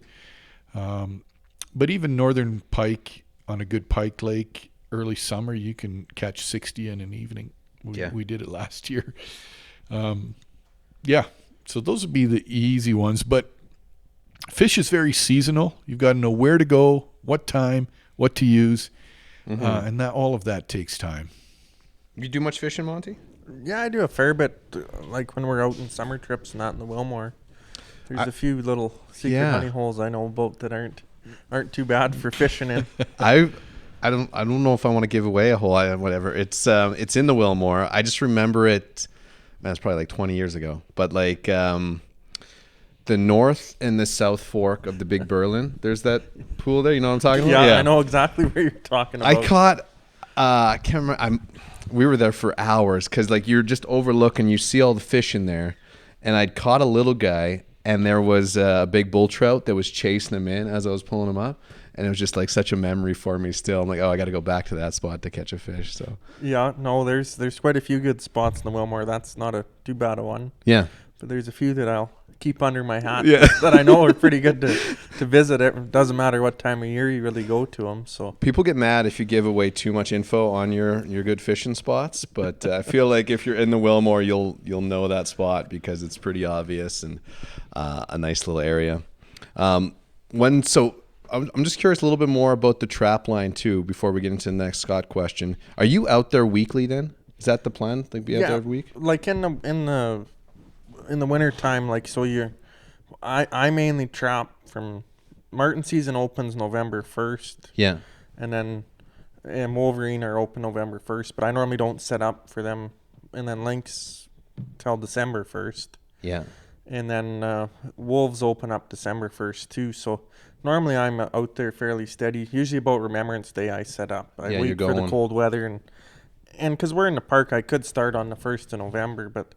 [SPEAKER 4] But even northern pike on a good pike lake, early summer, you can catch 60 in an evening. We did it last year. So those would be the easy ones. But fish is very seasonal. You've got to know where to go, what time, what to use, and all of that takes time.
[SPEAKER 2] You do much fishing, Monty?
[SPEAKER 1] Yeah, I do a fair bit, like when we're out in summer trips and that in the Willmore. There's a few little secret honey holes I know about that aren't too bad for fishing in.
[SPEAKER 2] I don't know if I want to give away a hole. Whatever. It's in the Willmore. I just remember it. Man, it's probably like 20 years ago. But like the north and the south fork of the Big Berlin, there's that pool there. You know what I'm talking about?
[SPEAKER 1] Yeah, I know exactly where you're talking about.
[SPEAKER 2] I caught. I can't remember. We were there for hours because like you're just overlooking. You see all the fish in there, and I'd caught a little guy, and there was a big bull trout that was chasing him in as I was pulling him up. And it was just like such a memory for me still. I'm like, I got to go back to that spot to catch a fish. So
[SPEAKER 1] yeah, no, there's quite a few good spots in the Willmore. That's not too bad a one.
[SPEAKER 2] Yeah.
[SPEAKER 1] But there's a few that I'll keep under my hat that I know are pretty good to visit. It doesn't matter what time of year you really go to them. So
[SPEAKER 2] people get mad if you give away too much info on your good fishing spots. But I feel like if you're in the Willmore, you'll know that spot because it's pretty obvious and a nice little area. I'm just curious a little bit more about the trap line too before we get into the next Scott question. Are you out there weekly then? Is that the plan? Like be out there every week?
[SPEAKER 1] Like in the winter time, like so I mainly trap from Martin season opens November 1st.
[SPEAKER 2] Yeah.
[SPEAKER 1] And then Wolverine are open November 1st, but I normally don't set up for them, and then Lynx till December 1st.
[SPEAKER 2] Yeah.
[SPEAKER 1] And then Wolves open up December 1st too, so normally I'm out there fairly steady. Usually about Remembrance Day I set up. I wait for the cold weather and because we're in the park, I could start on the 1st of November, but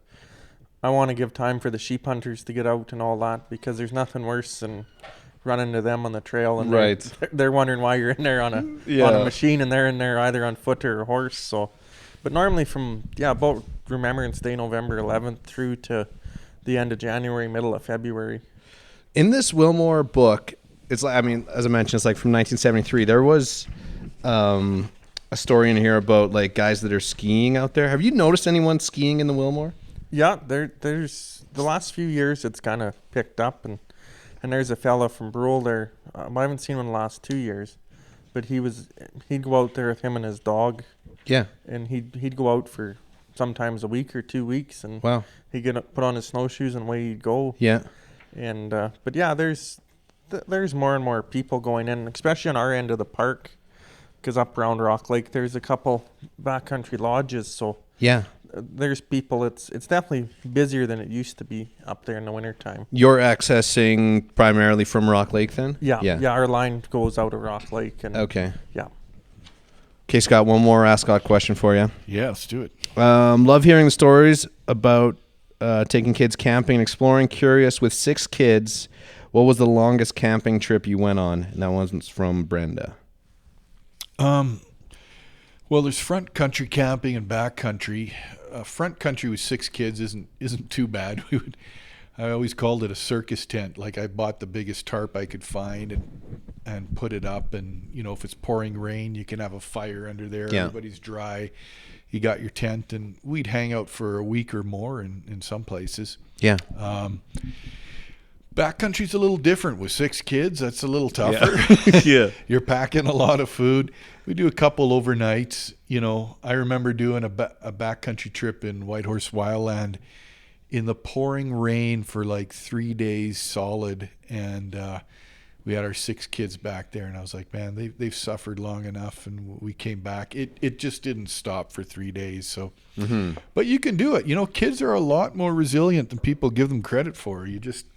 [SPEAKER 1] I want to give time for the sheep hunters to get out and all that because there's nothing worse than running into them on the trail and they're wondering why you're in there on a machine and they're in there either on foot or a horse. So, but normally from about Remembrance Day, November 11th through to the end of January, middle of February.
[SPEAKER 2] In this Willmore book, it's like, I mean, as I mentioned, it's like from 1973. There was a story in here about like guys that are skiing out there. Have you noticed anyone skiing in the Willmore?
[SPEAKER 1] Yeah, there's the last few years it's kind of picked up, and there's a fella from Brule there. I haven't seen him in the last 2 years, but he'd go out there with him and his dog.
[SPEAKER 2] Yeah,
[SPEAKER 1] and he'd go out for sometimes a week or 2 weeks, and he'd get put on his snowshoes and away he'd go.
[SPEAKER 2] Yeah,
[SPEAKER 1] and but yeah, there's more and more people going in, especially on our end of the park, because up around Rock Lake there's a couple backcountry lodges, so
[SPEAKER 2] yeah.
[SPEAKER 1] There's people. It's definitely busier than it used to be up there in the wintertime.
[SPEAKER 2] You're accessing primarily from Rock Lake then?
[SPEAKER 1] Yeah. Our line goes out of Rock Lake. And
[SPEAKER 2] okay.
[SPEAKER 1] Yeah.
[SPEAKER 2] Okay, Scott, one more Ask Scott question for you.
[SPEAKER 4] Yeah, let's do it.
[SPEAKER 2] Love hearing the stories about taking kids camping and exploring. Curious, with 6 kids, what was the longest camping trip you went on? And that one's from Brenda.
[SPEAKER 4] Well, there's front country camping and back country. Front country with 6 kids isn't too bad. I always called it a circus tent. Like I bought the biggest tarp I could find and put it up. And, you know, if it's pouring rain, you can have a fire under there.
[SPEAKER 2] Yeah.
[SPEAKER 4] Everybody's dry. You got your tent, and we'd hang out for a week or more in some places.
[SPEAKER 2] Yeah.
[SPEAKER 4] Backcountry's a little different with 6 kids. That's a little tougher.
[SPEAKER 2] Yeah.
[SPEAKER 4] You're packing a lot of food. We do a couple overnights. You know, I remember doing a backcountry trip in Whitehorse Wildland in the pouring rain for like 3 days solid, and we had our 6 kids back there, and I was like, man, they've suffered long enough. And we came back. It just didn't stop for 3 days. So, but you can do it. You know, kids are a lot more resilient than people give them credit for. You just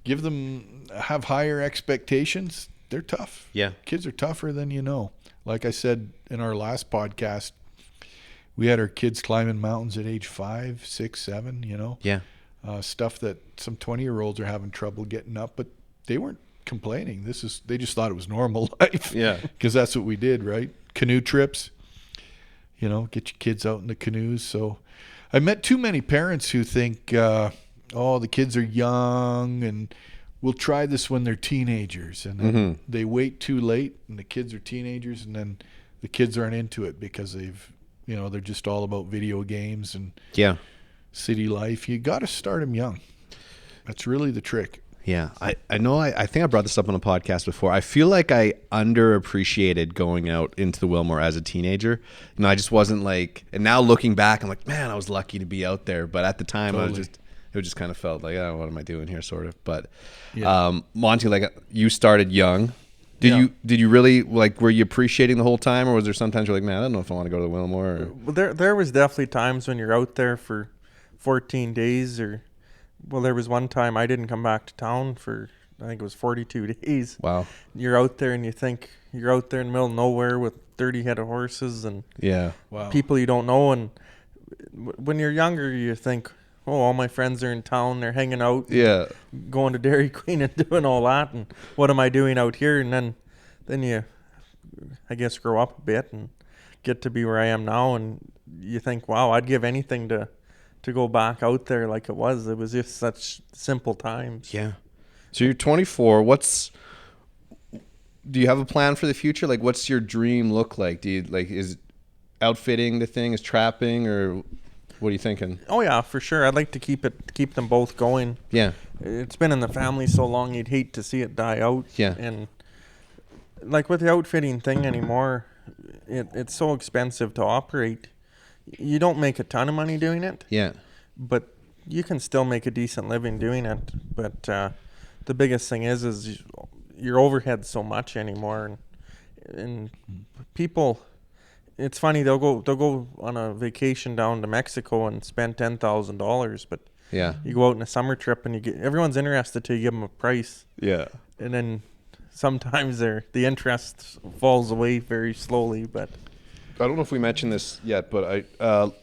[SPEAKER 4] have higher expectations. They're tough.
[SPEAKER 2] Yeah.
[SPEAKER 4] Kids are tougher than you know. Like I said in our last podcast, we had our kids climbing mountains at age 5, 6, 7, you know.
[SPEAKER 2] Yeah.
[SPEAKER 4] Stuff that some 20-year-olds are having trouble getting up, but they weren't complaining. They just thought it was normal life.
[SPEAKER 2] Yeah.
[SPEAKER 4] Because that's what we did, right? Canoe trips, you know, get your kids out in the canoes. So I met too many parents who think, the kids are young and we'll try this when they're teenagers. And then they wait too late and the kids are teenagers, and then the kids aren't into it because they're just all about video games and city life. You got to start them young. That's really the trick.
[SPEAKER 2] Yeah, I know. I think I brought this up on a podcast before. I feel like I underappreciated going out into the Willmore as a teenager. You know, I just wasn't like. And now looking back, I'm like, man, I was lucky to be out there. But at the time, it just kind of felt like, oh, what am I doing here, sort of. But Monty, like, you started young. Did you really, like, were you appreciating the whole time, or was there sometimes you're like, man, I don't know if I want to go to the Willmore? Or...
[SPEAKER 1] Well, there was definitely times when you're out there for 14 days or. Well, there was one time I didn't come back to town for, I think it was 42 days.
[SPEAKER 2] Wow.
[SPEAKER 1] You're out there and you think you're out there in the middle of nowhere with 30 head of horses and people you don't know. And when you're younger, you think, oh, all my friends are in town. They're hanging out.
[SPEAKER 2] Yeah.
[SPEAKER 1] Going to Dairy Queen and doing all that. And what am I doing out here? And then you, I guess, grow up a bit and get to be where I am now. And you think, wow, I'd give anything to go back out there like it was. It was just such simple times.
[SPEAKER 2] Yeah. So you're 24. Do you have a plan for the future? Like, what's your dream look like? Is outfitting the thing, is trapping, or what are you thinking?
[SPEAKER 1] Oh yeah, for sure. I'd like to keep them both going.
[SPEAKER 2] Yeah.
[SPEAKER 1] It's been in the family so long, you'd hate to see it die out.
[SPEAKER 2] Yeah.
[SPEAKER 1] And like with the outfitting thing anymore, it's so expensive to operate. You don't make a ton of money doing it.
[SPEAKER 2] Yeah.
[SPEAKER 1] But you can still make a decent living doing it. But the biggest thing is your overhead's so much anymore. And people, it's funny, they'll go on a vacation down to Mexico and spend $10,000. But you go out on a summer trip and everyone's interested till you give them a price. Yeah. And then sometimes the interest falls away very slowly, but...
[SPEAKER 2] I don't know if we mentioned this yet, but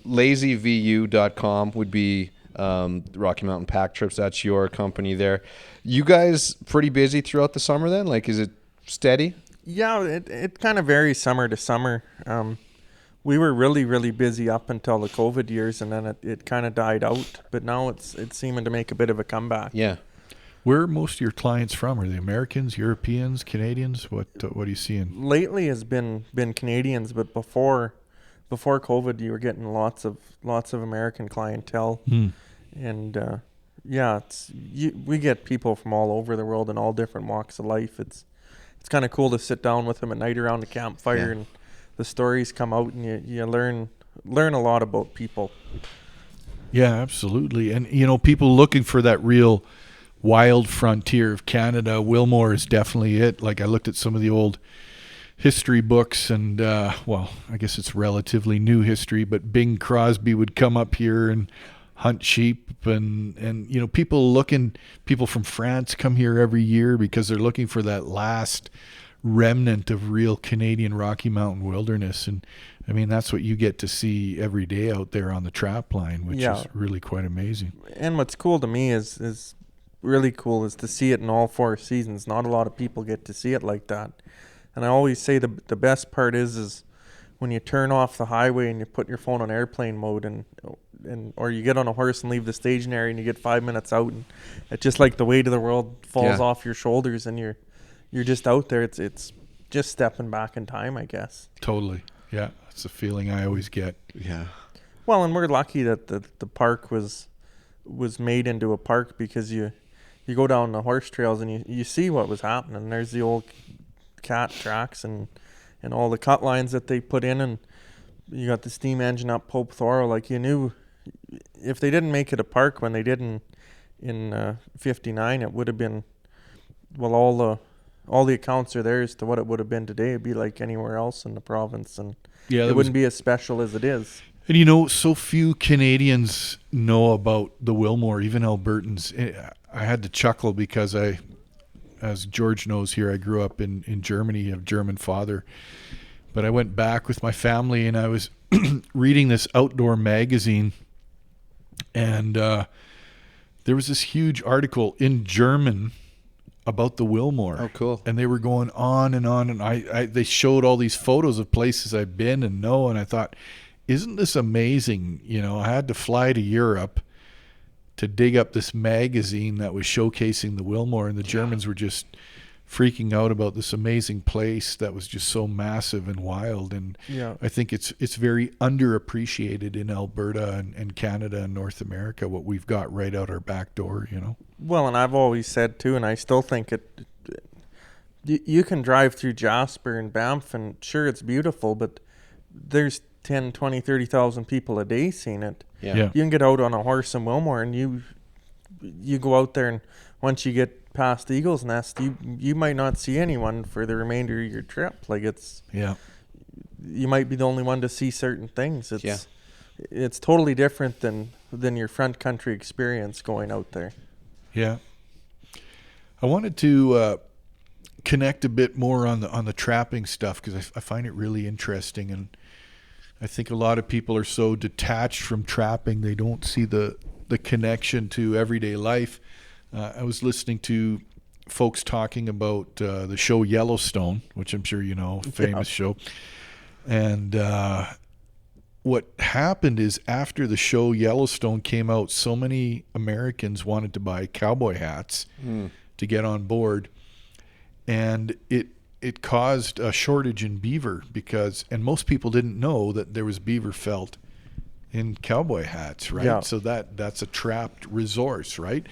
[SPEAKER 2] lazyvu.com would be Rocky Mountain Pack Trips. That's your company there. You guys pretty busy throughout the summer then? Like, is it steady?
[SPEAKER 1] Yeah, it kind of varies summer to summer. We were really, really busy up until the COVID years, and then it kind of died out. But now it's seeming to make a bit of a comeback.
[SPEAKER 2] Yeah.
[SPEAKER 4] Where are most of your clients from? Are they Americans, Europeans, Canadians? What are you seeing? Lately
[SPEAKER 1] has been Canadians, but before COVID, you were getting lots of American clientele, and we get people from all over the world in all different walks of life. It's kind of cool to sit down with them at night around a campfire, and the stories come out, and you learn a lot about people.
[SPEAKER 4] Yeah, absolutely, and people looking for that real wild frontier of Canada. Willmore is definitely it. Like, I looked at some of the old history books, and I guess it's relatively new history, but Bing Crosby would come up here and hunt sheep, and people from France come here every year because they're looking for that last remnant of real Canadian Rocky Mountain wilderness. And I mean, that's what you get to see every day out there on the trapline, which is really quite amazing.
[SPEAKER 1] And what's cool to me is really cool is to see it in all 4 seasons. Not a lot of people get to see it like that. And I always say the best part is when you turn off the highway and you put your phone on airplane mode, and or you get on a horse and leave the staging area and you get 5 minutes out, and it's just like the weight of the world falls off your shoulders, and you're just out there. It's just stepping back in time, I guess.
[SPEAKER 4] Totally. Yeah, that's the feeling I always get.
[SPEAKER 2] Yeah.
[SPEAKER 1] Well, and we're lucky that the park was made into a park, because you go down the horse trails and you see what was happening. There's the old cat tracks and all the cut lines that they put in, and you got the steam engine up Pope Thoro. Like, you knew if they didn't make it a park when they did in 59, it would have been, well, all the accounts are there as to what it would have been today. It'd be like anywhere else in the province, and it wouldn't be as special as it is.
[SPEAKER 4] And so few Canadians know about the Willmore, even Albertans. I had to chuckle because as George knows here, I grew up in Germany, a German father. But I went back with my family, and I was reading this outdoor magazine, and there was this huge article in German about the Willmore.
[SPEAKER 2] Oh, cool.
[SPEAKER 4] And they were going on, and they showed all these photos of places I've been and know, and I thought, isn't this amazing? I had to fly to Europe to dig up this magazine that was showcasing the Willmore, and the Germans were just freaking out about this amazing place that was just so massive and wild. And I think it's very underappreciated in Alberta and Canada and North America, what we've got right out our back door,
[SPEAKER 1] Well, and I've always said too, and I still think you can drive through Jasper and Banff, and sure, it's beautiful, but there's 10, 20, 30,000 people a day seeing it.
[SPEAKER 2] Yeah.
[SPEAKER 1] You can get out on a horse in Willmore, and you go out there, and once you get past Eagle's Nest, you might not see anyone for the remainder of your trip. Like, you might be the only one to see certain things. It's totally different than your front country experience going out there.
[SPEAKER 4] Yeah. I wanted to connect a bit more on the trapping stuff, because I find it really interesting, and I think a lot of people are so detached from trapping they don't see the connection to everyday life. I was listening to folks talking about the show Yellowstone, which I'm sure you know, famous show. And what happened is, after the show Yellowstone came out, so many Americans wanted to buy cowboy hats to get on board. And it caused a shortage in beaver, and most people didn't know that there was beaver felt in cowboy hats, right?
[SPEAKER 1] Yeah.
[SPEAKER 4] So that's a trapped resource, right?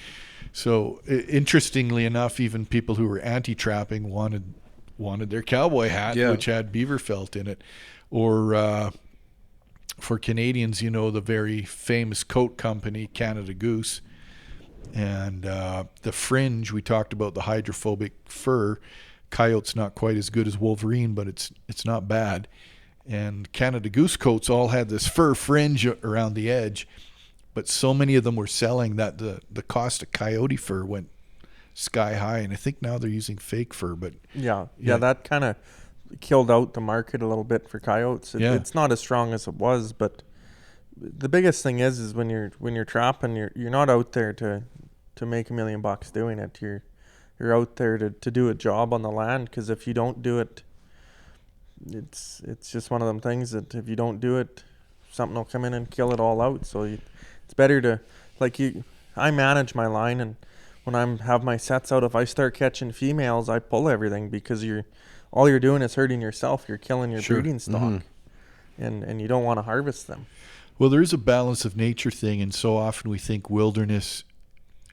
[SPEAKER 4] So interestingly enough, even people who were anti-trapping wanted their cowboy hat, which had beaver felt in it. Or for Canadians, the very famous coat company, Canada Goose, and the fringe. We talked about the hydrophobic fur. Coyote's not quite as good as Wolverine, but it's not bad. And Canada Goose coats all had this fur fringe around the edge, but so many of them were selling that the cost of coyote fur went sky high. And I think now they're using fake fur. But
[SPEAKER 1] yeah, that kind of killed out the market a little bit for coyotes. It's not as strong as it was, but the biggest thing is when you're trapping, you're not out there to make $1 million doing it. You're out there to do a job on the land, because if you don't do it, it's just one of them things that if you don't do it, something will come in and kill it all out. So it's better to, I manage my line, and when I have my sets out, if I start catching females, I pull everything, because all you're doing is hurting yourself. You're killing your breeding stock, and you don't want to harvest them.
[SPEAKER 4] Well, there is a balance of nature thing, and so often we think wilderness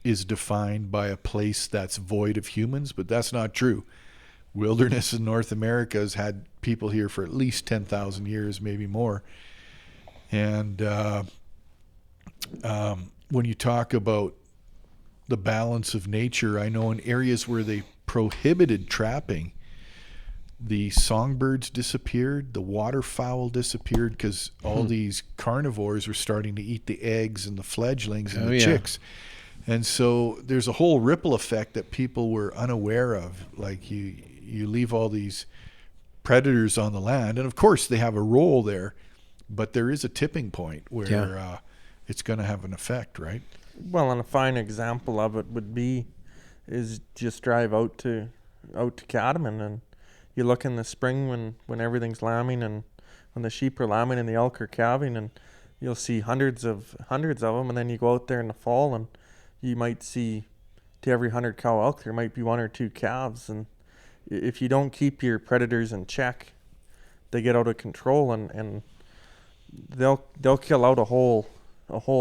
[SPEAKER 4] is defined by a place that's void of humans, but that's not true. Wilderness in North America has had people here for at least 10,000 years, maybe more. And when you talk about the balance of nature, I know in areas where they prohibited trapping, the songbirds disappeared, the waterfowl disappeared, because all these carnivores were starting to eat the eggs and the fledglings and the chicks. And so there's a whole ripple effect that people were unaware of. Like, you leave all these predators on the land, and of course they have a role there, but there is a tipping point where it's going to have an effect, right?
[SPEAKER 1] Well, and a fine example of it is just drive out to Catamount, and you look in the spring when everything's lambing, and when the sheep are lambing and the elk are calving, and you'll see hundreds of them, and then you go out there in the fall and you might see, to every 100 cow elk there might be 1 or 2 calves, and if you don't keep your predators in check, they get out of control, and they'll kill out a whole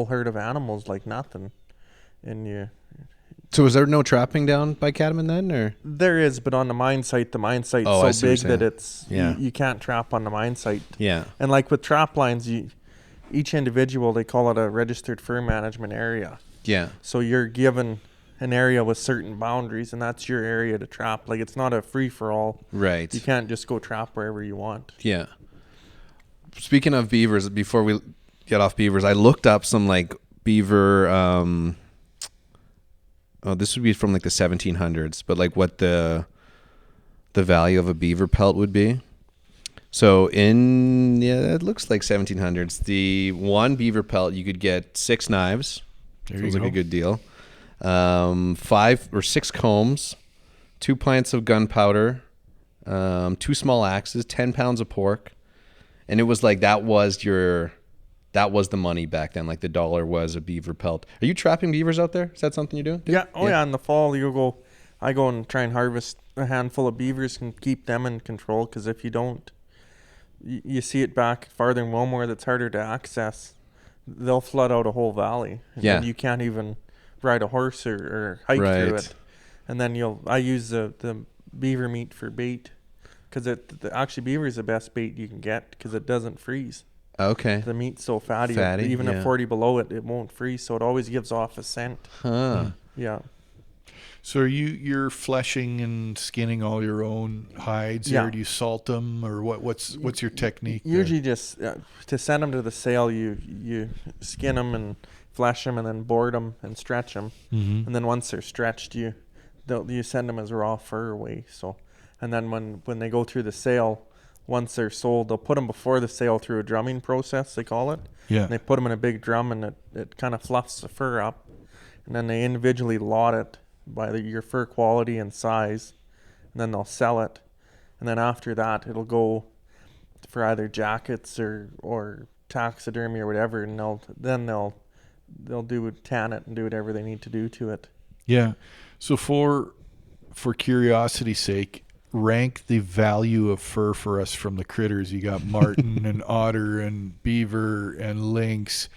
[SPEAKER 1] herd of animals like nothing. And
[SPEAKER 2] So is there no trapping down by Catamount then, or?
[SPEAKER 1] there is, but on the mine site's
[SPEAKER 2] I
[SPEAKER 1] so
[SPEAKER 2] see what
[SPEAKER 1] big
[SPEAKER 2] you're
[SPEAKER 1] that
[SPEAKER 2] saying.
[SPEAKER 1] it's you can't trap on the mine site.
[SPEAKER 2] Yeah.
[SPEAKER 1] And like with trap lines, each individual, they call it a registered fur management area.
[SPEAKER 2] Yeah.
[SPEAKER 1] So you're given an area with certain boundaries, and that's your area to trap. Like, it's not a free for all.
[SPEAKER 2] Right.
[SPEAKER 1] You can't just go trap wherever you want.
[SPEAKER 2] Yeah. Speaking of beavers, before we get off beavers, I looked up some like beaver. This would be from like the 1700s, but like what the value of a beaver pelt would be. So it looks like 1700s. The one beaver pelt, you could get 6 knives. Feels like a good deal. 5 or 6 combs, 2 pints of gunpowder, 2 small axes, 10 pounds of pork. And it was like that was the money back then. Like the dollar was a beaver pelt. Are you trapping beavers out there? Is that something you do?
[SPEAKER 1] Yeah. Yeah. In the fall, I go and try and harvest a handful of beavers and keep them in control. Because if you don't, you see it back farther in Willmore that's harder to access. They'll flood out a whole valley. And you can't even ride a horse or hike through it. And then I use the beaver meat for bait. Because actually beaver is the best bait you can get because it doesn't freeze.
[SPEAKER 2] Okay.
[SPEAKER 1] The meat's so fatty even
[SPEAKER 2] yeah.
[SPEAKER 1] at 40 below it won't freeze, so it always gives off a scent.
[SPEAKER 2] Huh.
[SPEAKER 1] Yeah.
[SPEAKER 4] So you're fleshing and skinning all your own hides,
[SPEAKER 1] Yeah.
[SPEAKER 4] or do you salt them, or what's your technique?
[SPEAKER 1] Usually just to send them to the sale, you skin them and flesh them and then board them and stretch them.
[SPEAKER 4] Mm-hmm.
[SPEAKER 1] And then once they're stretched, you send them as raw fur away. So, and then when they go through the sale, once they're sold, they'll put them before the sale through a drumming process, they call it.
[SPEAKER 4] Yeah.
[SPEAKER 1] And they put them in a big drum, and it kind of fluffs the fur up. And then they individually lot it by your fur quality and size. And then they'll sell it. And then after that, it'll go for either jackets or taxidermy or whatever. And they'll tan it and do whatever they need to do to it.
[SPEAKER 4] Yeah. So for curiosity's sake, rank the value of fur for us from the critters. You got marten and otter and beaver and lynx,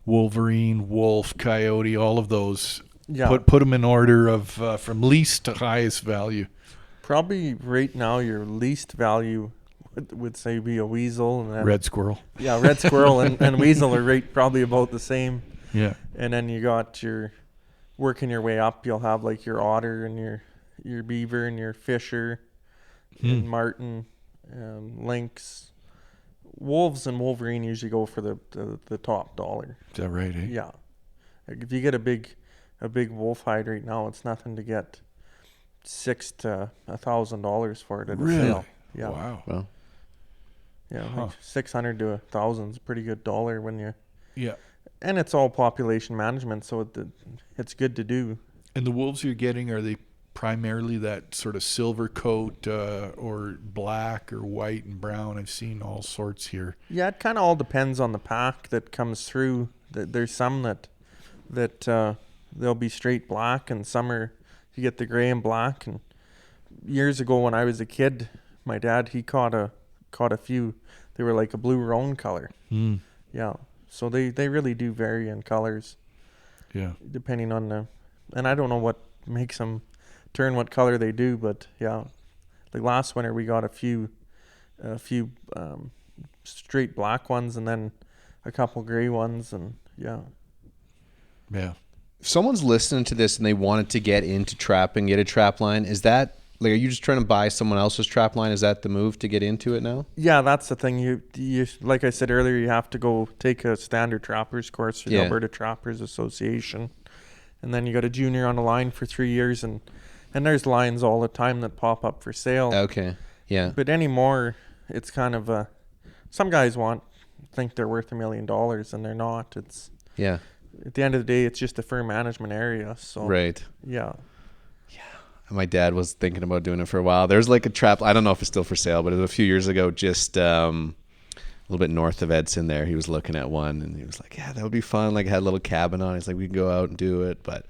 [SPEAKER 4] wolverine, wolf, coyote, all of those.
[SPEAKER 1] Yeah.
[SPEAKER 4] Put them in order of from least to highest value.
[SPEAKER 1] Probably right now your least value would say be a weasel. And then,
[SPEAKER 4] Red squirrel.
[SPEAKER 1] Yeah, red squirrel and weasel are probably about the same.
[SPEAKER 4] Yeah.
[SPEAKER 1] And then you got working your way up, you'll have like your otter and your beaver and your fisher and marten, lynx. Wolves and wolverine usually go for the top dollar.
[SPEAKER 4] Is that right? Eh?
[SPEAKER 1] Yeah. Like if you get a big wolf hide right now, it's nothing to get $600 to $1,000 for it at a sale. Yeah.
[SPEAKER 4] Wow.
[SPEAKER 2] Well,
[SPEAKER 1] Yeah, like 600 to 1,000 is a pretty good dollar when you.
[SPEAKER 4] Yeah.
[SPEAKER 1] And it's all population management, so it's good to do.
[SPEAKER 4] And the wolves you're getting, are they primarily that sort of silver coat or black or white and brown? I've seen all sorts here.
[SPEAKER 1] Yeah, it kind of all depends on the pack that comes through. There's some that they'll be straight black, and some are you get the gray and black. And years ago when I was a kid, my dad he caught a few. They were like a blue roan color.
[SPEAKER 4] Mm.
[SPEAKER 1] Yeah, so they really do vary in colors.
[SPEAKER 4] Yeah.
[SPEAKER 1] Depending on and I don't know what makes them turn what color they do, but yeah, like last winter we got a few straight black ones and then a couple gray ones, and yeah.
[SPEAKER 2] if someone's listening to this and they wanted to get into trapping, get a trap line, is that like, are you just trying to buy someone else's trap line? Is that the move to get into it now?
[SPEAKER 1] Yeah, that's the thing. You like I said earlier, you have to go take a standard trappers course through the Alberta Trappers Association, and then you got a junior on the line for 3 years, and there's lines all the time that pop up for sale.
[SPEAKER 2] Okay, yeah.
[SPEAKER 1] But anymore, it's kind of some guys think they're worth $1 million, and they're not. It's at the end of the day, it's just a fur management area. So
[SPEAKER 2] right.
[SPEAKER 1] Yeah.
[SPEAKER 2] My dad was thinking about doing it for a while. There's like a trap. I don't know if it's still for sale, but it was a few years ago. Just little bit north of Edson there. He was looking at one and he was like, yeah, that would be fun. Like, I had a little cabin on it. He's like, we can go out and do it. But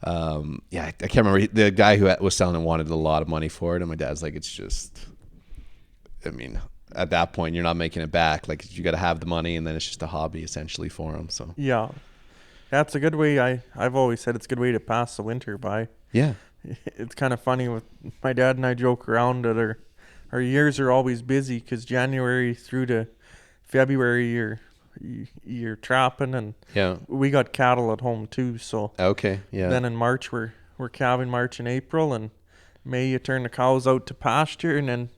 [SPEAKER 2] I can't remember. The guy who was selling it wanted a lot of money for it. And my dad's like, it's just, I mean, at that point, you're not making it back. Like, you got to have the money, and then it's just a hobby essentially for him. So
[SPEAKER 1] Yeah. That's a good way. I've always said it's a good way to pass the winter by.
[SPEAKER 2] yeah.
[SPEAKER 1] It's kind of funny with my dad and I joke around that our years are always busy because January through to February you're trapping, and
[SPEAKER 2] Yeah.
[SPEAKER 1] we got cattle at home too. So
[SPEAKER 2] Okay. Yeah.
[SPEAKER 1] then in March we're calving, March and April, and May you turn the cows out to pasture, and then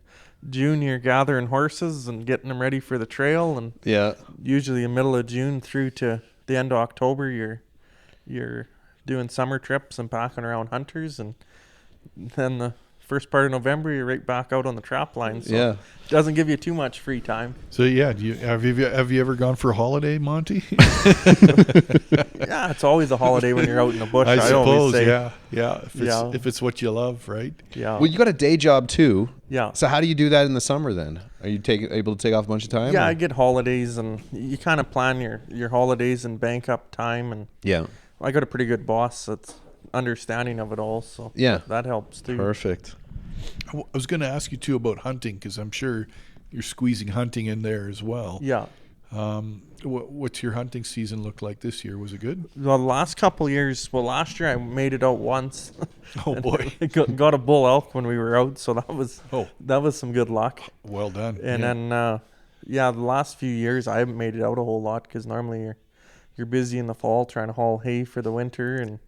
[SPEAKER 1] June you're gathering horses and getting them ready for the trail, and
[SPEAKER 2] yeah.
[SPEAKER 1] usually in the middle of June through to the end of October you're doing summer trips and packing around hunters, and then the first part of November you're right back out on the trap line. So
[SPEAKER 2] Yeah.
[SPEAKER 1] it doesn't give you too much free time.
[SPEAKER 4] So yeah, have you ever gone for a holiday, Monty?
[SPEAKER 1] Yeah, it's always a holiday when you're out in the bush.
[SPEAKER 4] I
[SPEAKER 1] always
[SPEAKER 4] suppose.
[SPEAKER 1] say.
[SPEAKER 4] Yeah. If it's what you love, right?
[SPEAKER 1] Yeah.
[SPEAKER 2] Well, you got a day job too.
[SPEAKER 1] Yeah.
[SPEAKER 2] So how do you do that in the summer then? Are you able to take off a bunch of time?
[SPEAKER 1] Yeah,
[SPEAKER 2] or?
[SPEAKER 1] I get holidays, and you kind of plan your holidays and bank up time, and
[SPEAKER 2] Yeah.
[SPEAKER 1] I got a pretty good boss that's understanding of it all, so
[SPEAKER 2] Yeah.
[SPEAKER 1] that helps too.
[SPEAKER 2] Perfect.
[SPEAKER 4] I was going to ask you too about hunting, because I'm sure you're squeezing hunting in there as well.
[SPEAKER 1] Yeah.
[SPEAKER 4] What's your hunting season look like this year? Was it good?
[SPEAKER 1] The last couple of years, last year I made it out once.
[SPEAKER 4] Oh boy.
[SPEAKER 1] I got a bull elk when we were out, so that was some good luck.
[SPEAKER 4] Well done.
[SPEAKER 1] And then the last few years I haven't made it out a whole lot because normally you're busy in the fall trying to haul hay for the winter and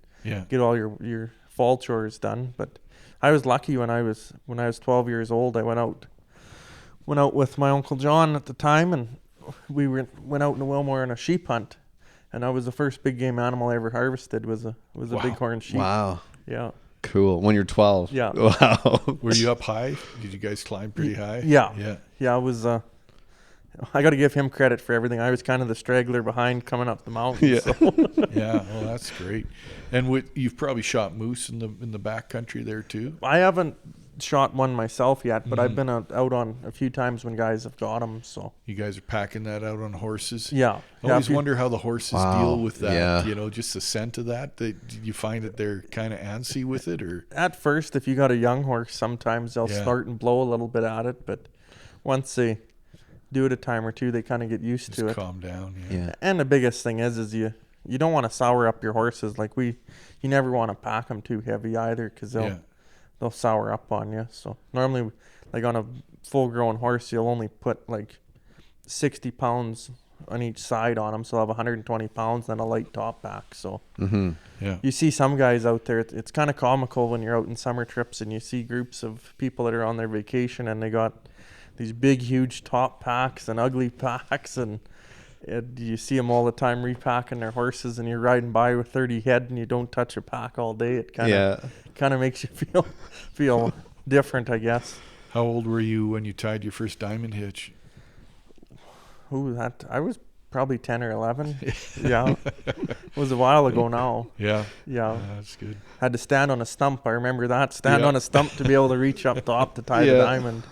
[SPEAKER 1] get all your fall chores done. But I was lucky when I was 12 years old. I went out with my Uncle John at the time, and we went out in the Willmore on a sheep hunt, and that was the first big game animal I ever harvested was a bighorn sheep.
[SPEAKER 2] Wow.
[SPEAKER 1] Yeah.
[SPEAKER 2] Cool. When you're 12.
[SPEAKER 1] Yeah.
[SPEAKER 2] Wow.
[SPEAKER 4] Were you up high? Did you guys climb pretty high?
[SPEAKER 1] Yeah.
[SPEAKER 4] Yeah.
[SPEAKER 1] Yeah, I was. I got to give him credit for everything. I was kind of the straggler behind coming up the mountain.
[SPEAKER 2] Yeah.
[SPEAKER 1] So.
[SPEAKER 4] Yeah. Well, that's great. And you've probably shot moose in the back country there too.
[SPEAKER 1] I haven't shot one myself yet, but I've been out on a few times when guys have got them. So
[SPEAKER 4] You guys are packing that out on horses.
[SPEAKER 1] yeah.
[SPEAKER 4] I always wonder how the horses deal with that.
[SPEAKER 2] Yeah.
[SPEAKER 4] You know, just the scent of that. Do you find that they're kind of antsy with it, or?
[SPEAKER 1] At first, if you got a young horse, sometimes they'll snort and blow a little bit at it, but once they do it a time or two, they kind of get used to it.
[SPEAKER 4] Calm down.
[SPEAKER 2] Yeah.
[SPEAKER 1] And the biggest thing is you don't want to sour up your horses. Like you never want to pack them too heavy either, because they'll sour up on you. So normally, like on a full-grown horse, you'll only put like 60 pounds on each side on them, so they'll have 120 pounds, then a light top pack. So
[SPEAKER 4] Yeah.
[SPEAKER 1] you see some guys out there. It's kind of comical when you're out in summer trips and you see groups of people that are on their vacation and they got these big, huge top packs and ugly packs, and you see them all the time repacking their horses, and you're riding by with 30 head and you don't touch a pack all day. It kind of makes you feel different, I guess.
[SPEAKER 4] How old were you when you tied your first diamond hitch?
[SPEAKER 1] I was probably 10 or 11. Yeah. It was a while ago now.
[SPEAKER 4] Yeah.
[SPEAKER 1] Yeah.
[SPEAKER 4] That's good.
[SPEAKER 1] Had to stand on a stump. I remember that. Stand on a stump to be able to reach up top to tie the diamond.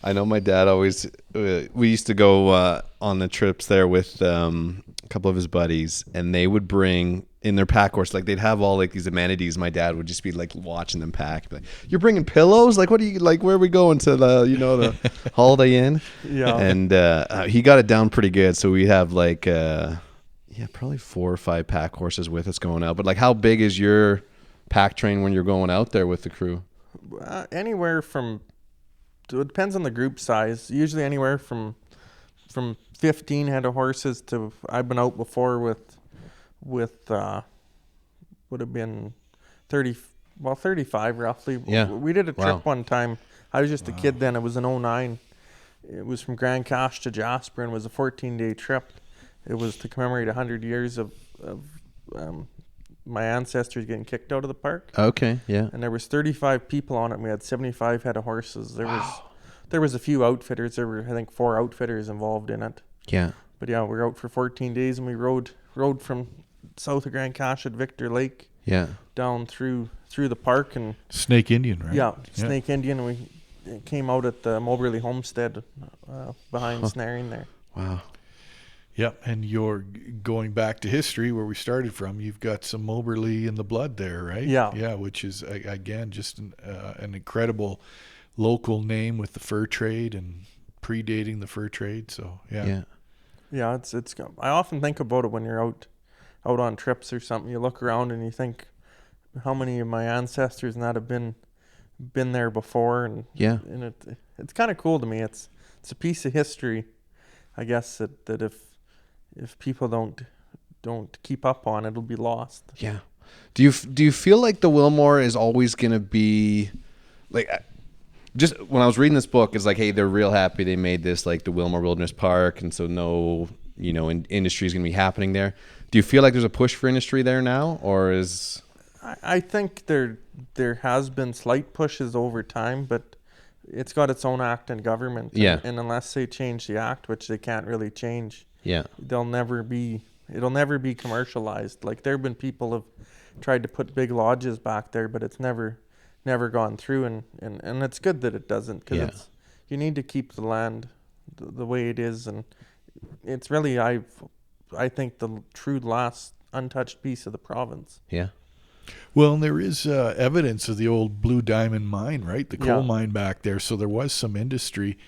[SPEAKER 2] I know my dad always, we used to go on the trips there with a couple of his buddies, and they would bring in their pack horse, like they'd have all like these amenities. My dad would just be like watching them pack. Like, you're bringing pillows? Like, what are you, like, where are we going to the Holiday Inn?
[SPEAKER 1] Yeah.
[SPEAKER 2] And he got it down pretty good. So we have like, probably 4 or 5 pack horses with us going out. But like, how big is your pack train when you're going out there with the crew?
[SPEAKER 1] Anywhere from, it depends on the group size. Usually anywhere from 15 head of horses to, I've been out before with would have been 35 roughly.
[SPEAKER 2] Yeah.
[SPEAKER 1] We did a trip one time. I was just a kid then. It was in 2009. It was from Grand Cache to Jasper, and it was a 14-day trip. It was to commemorate 100 years of my ancestors getting kicked out of the park.
[SPEAKER 2] Okay, yeah.
[SPEAKER 1] And there was 35 people on it, and we had 75 head of horses. There was a few outfitters. There were, I think, 4 outfitters involved in it.
[SPEAKER 2] Yeah.
[SPEAKER 1] But yeah, we were out for 14 days, and we rode from south of Grand Cache at Victor Lake down through the park, and
[SPEAKER 4] Snake Indian, right?
[SPEAKER 1] Snake Indian. We came out at the Moberly Homestead behind snaring there.
[SPEAKER 2] Wow.
[SPEAKER 4] Yep, and you're going back to history where we started from. You've got some Moberly in the blood there, right?
[SPEAKER 1] Yeah,
[SPEAKER 4] which is again just an incredible local name with the fur trade and predating the fur trade. So
[SPEAKER 2] Yeah.
[SPEAKER 1] it's. I often think about it when you're out on trips or something. You look around and you think, how many of my ancestors and that have been there before, and it's kind of cool to me. It's a piece of history, I guess, that if people don't keep up on it, it'll be lost.
[SPEAKER 2] Yeah. Do you feel like the Willmore is always going to be like, just when I was reading this book, it's like, hey, they're real happy they made this, like the Willmore Wilderness Park, and so no, industry is going to be happening there. Do you feel like there's a push for industry there now, or is?
[SPEAKER 1] I think there has been slight pushes over time, but it's got its own act in government. And unless they change the act, which they can't really change, it'll never be commercialized. Like, there have been people have tried to put big lodges back there, but it's never gone through, and it's good that it doesn't, because you need to keep the land the way it is, and it's really I think the true last untouched piece of the province.
[SPEAKER 2] Yeah.
[SPEAKER 4] Well, and there is evidence of the old Blue Diamond mine, right? The coal mine back there. So there was some industry,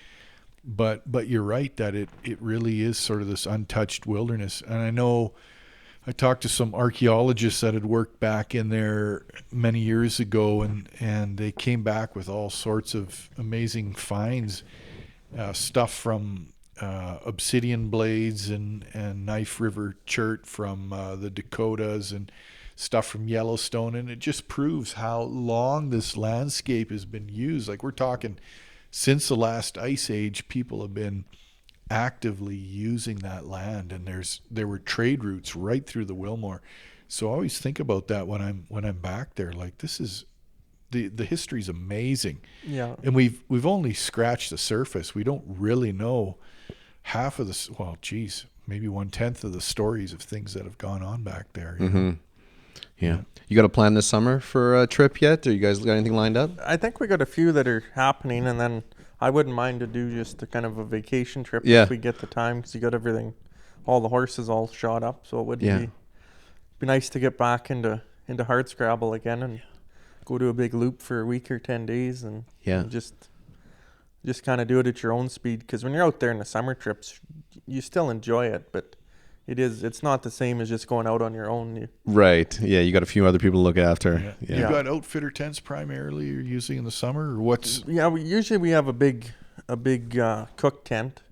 [SPEAKER 4] but you're right that it really is sort of this untouched wilderness. And I know I talked to some archaeologists that had worked back in there many years ago, and they came back with all sorts of amazing finds, stuff from obsidian blades and Knife River chert from the Dakotas, and stuff from Yellowstone, and it just proves how long this landscape has been used. Like, we're talking since the last ice age, people have been actively using that land, and there were trade routes right through the Willmore. So I always think about that when I'm back there. Like, this is the history's amazing.
[SPEAKER 1] Yeah.
[SPEAKER 4] And we've only scratched the surface. We don't really know half of the, well, geez, maybe 1/10 of the stories of things that have gone on back there. You know?
[SPEAKER 2] Yeah. You got a plan this summer for a trip yet? Or you guys got anything lined up?
[SPEAKER 1] I think we got a few that are happening, and then I wouldn't mind to do just a kind of a vacation trip if we get the time, because you got everything, all the horses all shot up, so it would be nice to get back into hardscrabble again and go to a big loop for a week or 10 days and just kind of do it at your own speed, because when you're out there in the summer trips, you still enjoy it, but it's not the same as just going out on your own.
[SPEAKER 2] Right. Yeah, you got a few other people to look after.
[SPEAKER 4] Yeah. You've got outfitter tents primarily you're using in the summer, or what's?
[SPEAKER 1] Yeah, we have a big cook tent,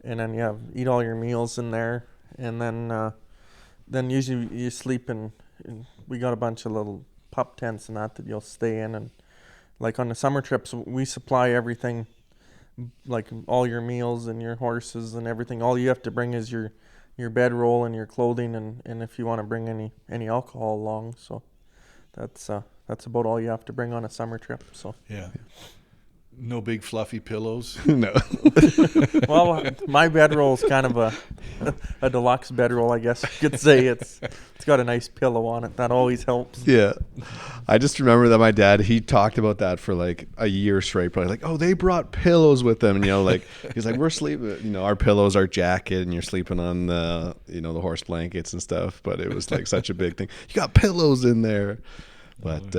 [SPEAKER 1] and then you eat all your meals in there, and then usually you sleep in we got a bunch of little pup tents and that you'll stay in, and like on the summer trips we supply everything, like all your meals and your horses and everything. All you have to bring is your bedroll and your clothing, and if you want to bring any alcohol along. So that's about all you have to bring on a summer trip. So
[SPEAKER 4] no big fluffy pillows.
[SPEAKER 2] No.
[SPEAKER 1] Well, my bedroll is kind of a deluxe bedroll, I guess you could say. It's got a nice pillow on it. That always helps.
[SPEAKER 2] Yeah. I just remember that my dad, he talked about that for like a year straight, probably like, oh, they brought pillows with them. And, like, he's like, we're sleeping, our pillows, our jacket, and you're sleeping on the, the horse blankets and stuff. But it was like such a big thing. You got pillows in there. But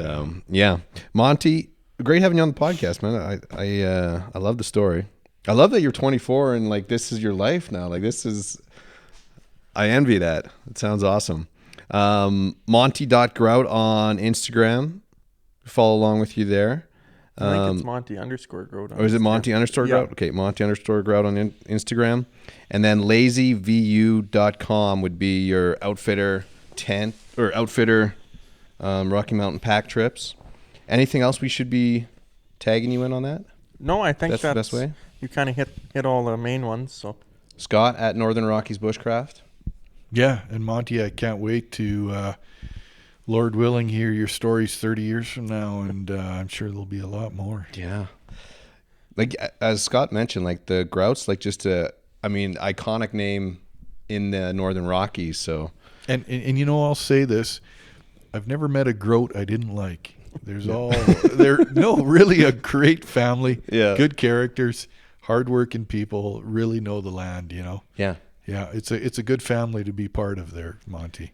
[SPEAKER 2] Monty, great having you on the podcast, man. I love the story. I love that you're 24 and like this is your life now. Like I envy that. It sounds awesome. Monty.Groat on Instagram. Follow along with you there.
[SPEAKER 1] I think it's Monty_Groat.
[SPEAKER 2] Or is it Monty_Groat?
[SPEAKER 1] Yeah.
[SPEAKER 2] Okay, Monty_Groat on Instagram. And then lazyvu.com would be your outfitter tent or outfitter Rocky Mountain pack trips. Anything else we should be tagging you in on that?
[SPEAKER 1] No, I think
[SPEAKER 2] that's the best way.
[SPEAKER 1] You kind of hit all the main ones. So
[SPEAKER 2] Scott at Northern Rockies Bushcraft.
[SPEAKER 4] Yeah, and Monty, I can't wait to, Lord willing, hear your stories 30 years from now, and I'm sure there'll be a lot more.
[SPEAKER 2] Yeah. Like, as Scott mentioned, like, the Grouts, like, just iconic name in the Northern Rockies, so.
[SPEAKER 4] And I'll say this. I've never met a Groat I didn't like. They're really a great family, good characters, hardworking people, really know the land, you know.
[SPEAKER 2] Yeah.
[SPEAKER 4] Yeah, it's a good family to be part of there, Monty.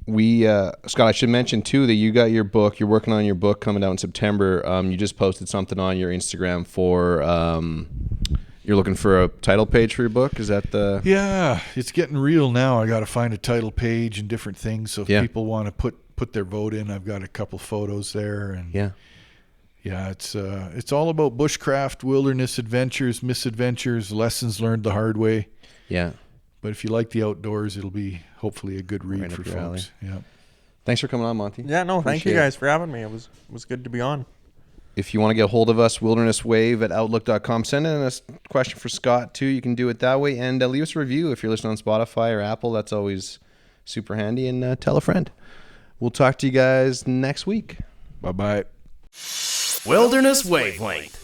[SPEAKER 2] We Scott, I should mention too that you got your book. You're working on your book coming out in September. You just posted something on your Instagram for you're looking for a title page for your book. Is that the?
[SPEAKER 4] Yeah, it's getting real now. I got to find a title page and different things. So if people want to put their vote in, I've got a couple photos there. And yeah, it's all about bushcraft, wilderness adventures, misadventures, lessons learned the hard way.
[SPEAKER 2] Yeah.
[SPEAKER 4] But if you like the outdoors, it'll be hopefully a good read
[SPEAKER 2] Right
[SPEAKER 4] for
[SPEAKER 2] up your alley.
[SPEAKER 4] folks. Yeah.
[SPEAKER 2] Thanks for coming on, Monty.
[SPEAKER 1] Yeah, no, thank you
[SPEAKER 2] Appreciate
[SPEAKER 1] guys for having me. It was good to be on.
[SPEAKER 2] If you want to get a hold of us, wildernesswave@outlook.com. Send in a question for Scott too. You can do it that way, and leave us a review if you're listening on Spotify or Apple. That's always super handy. And tell a friend. We'll talk to you guys next week.
[SPEAKER 4] Bye-bye.
[SPEAKER 3] Wilderness Wavelength.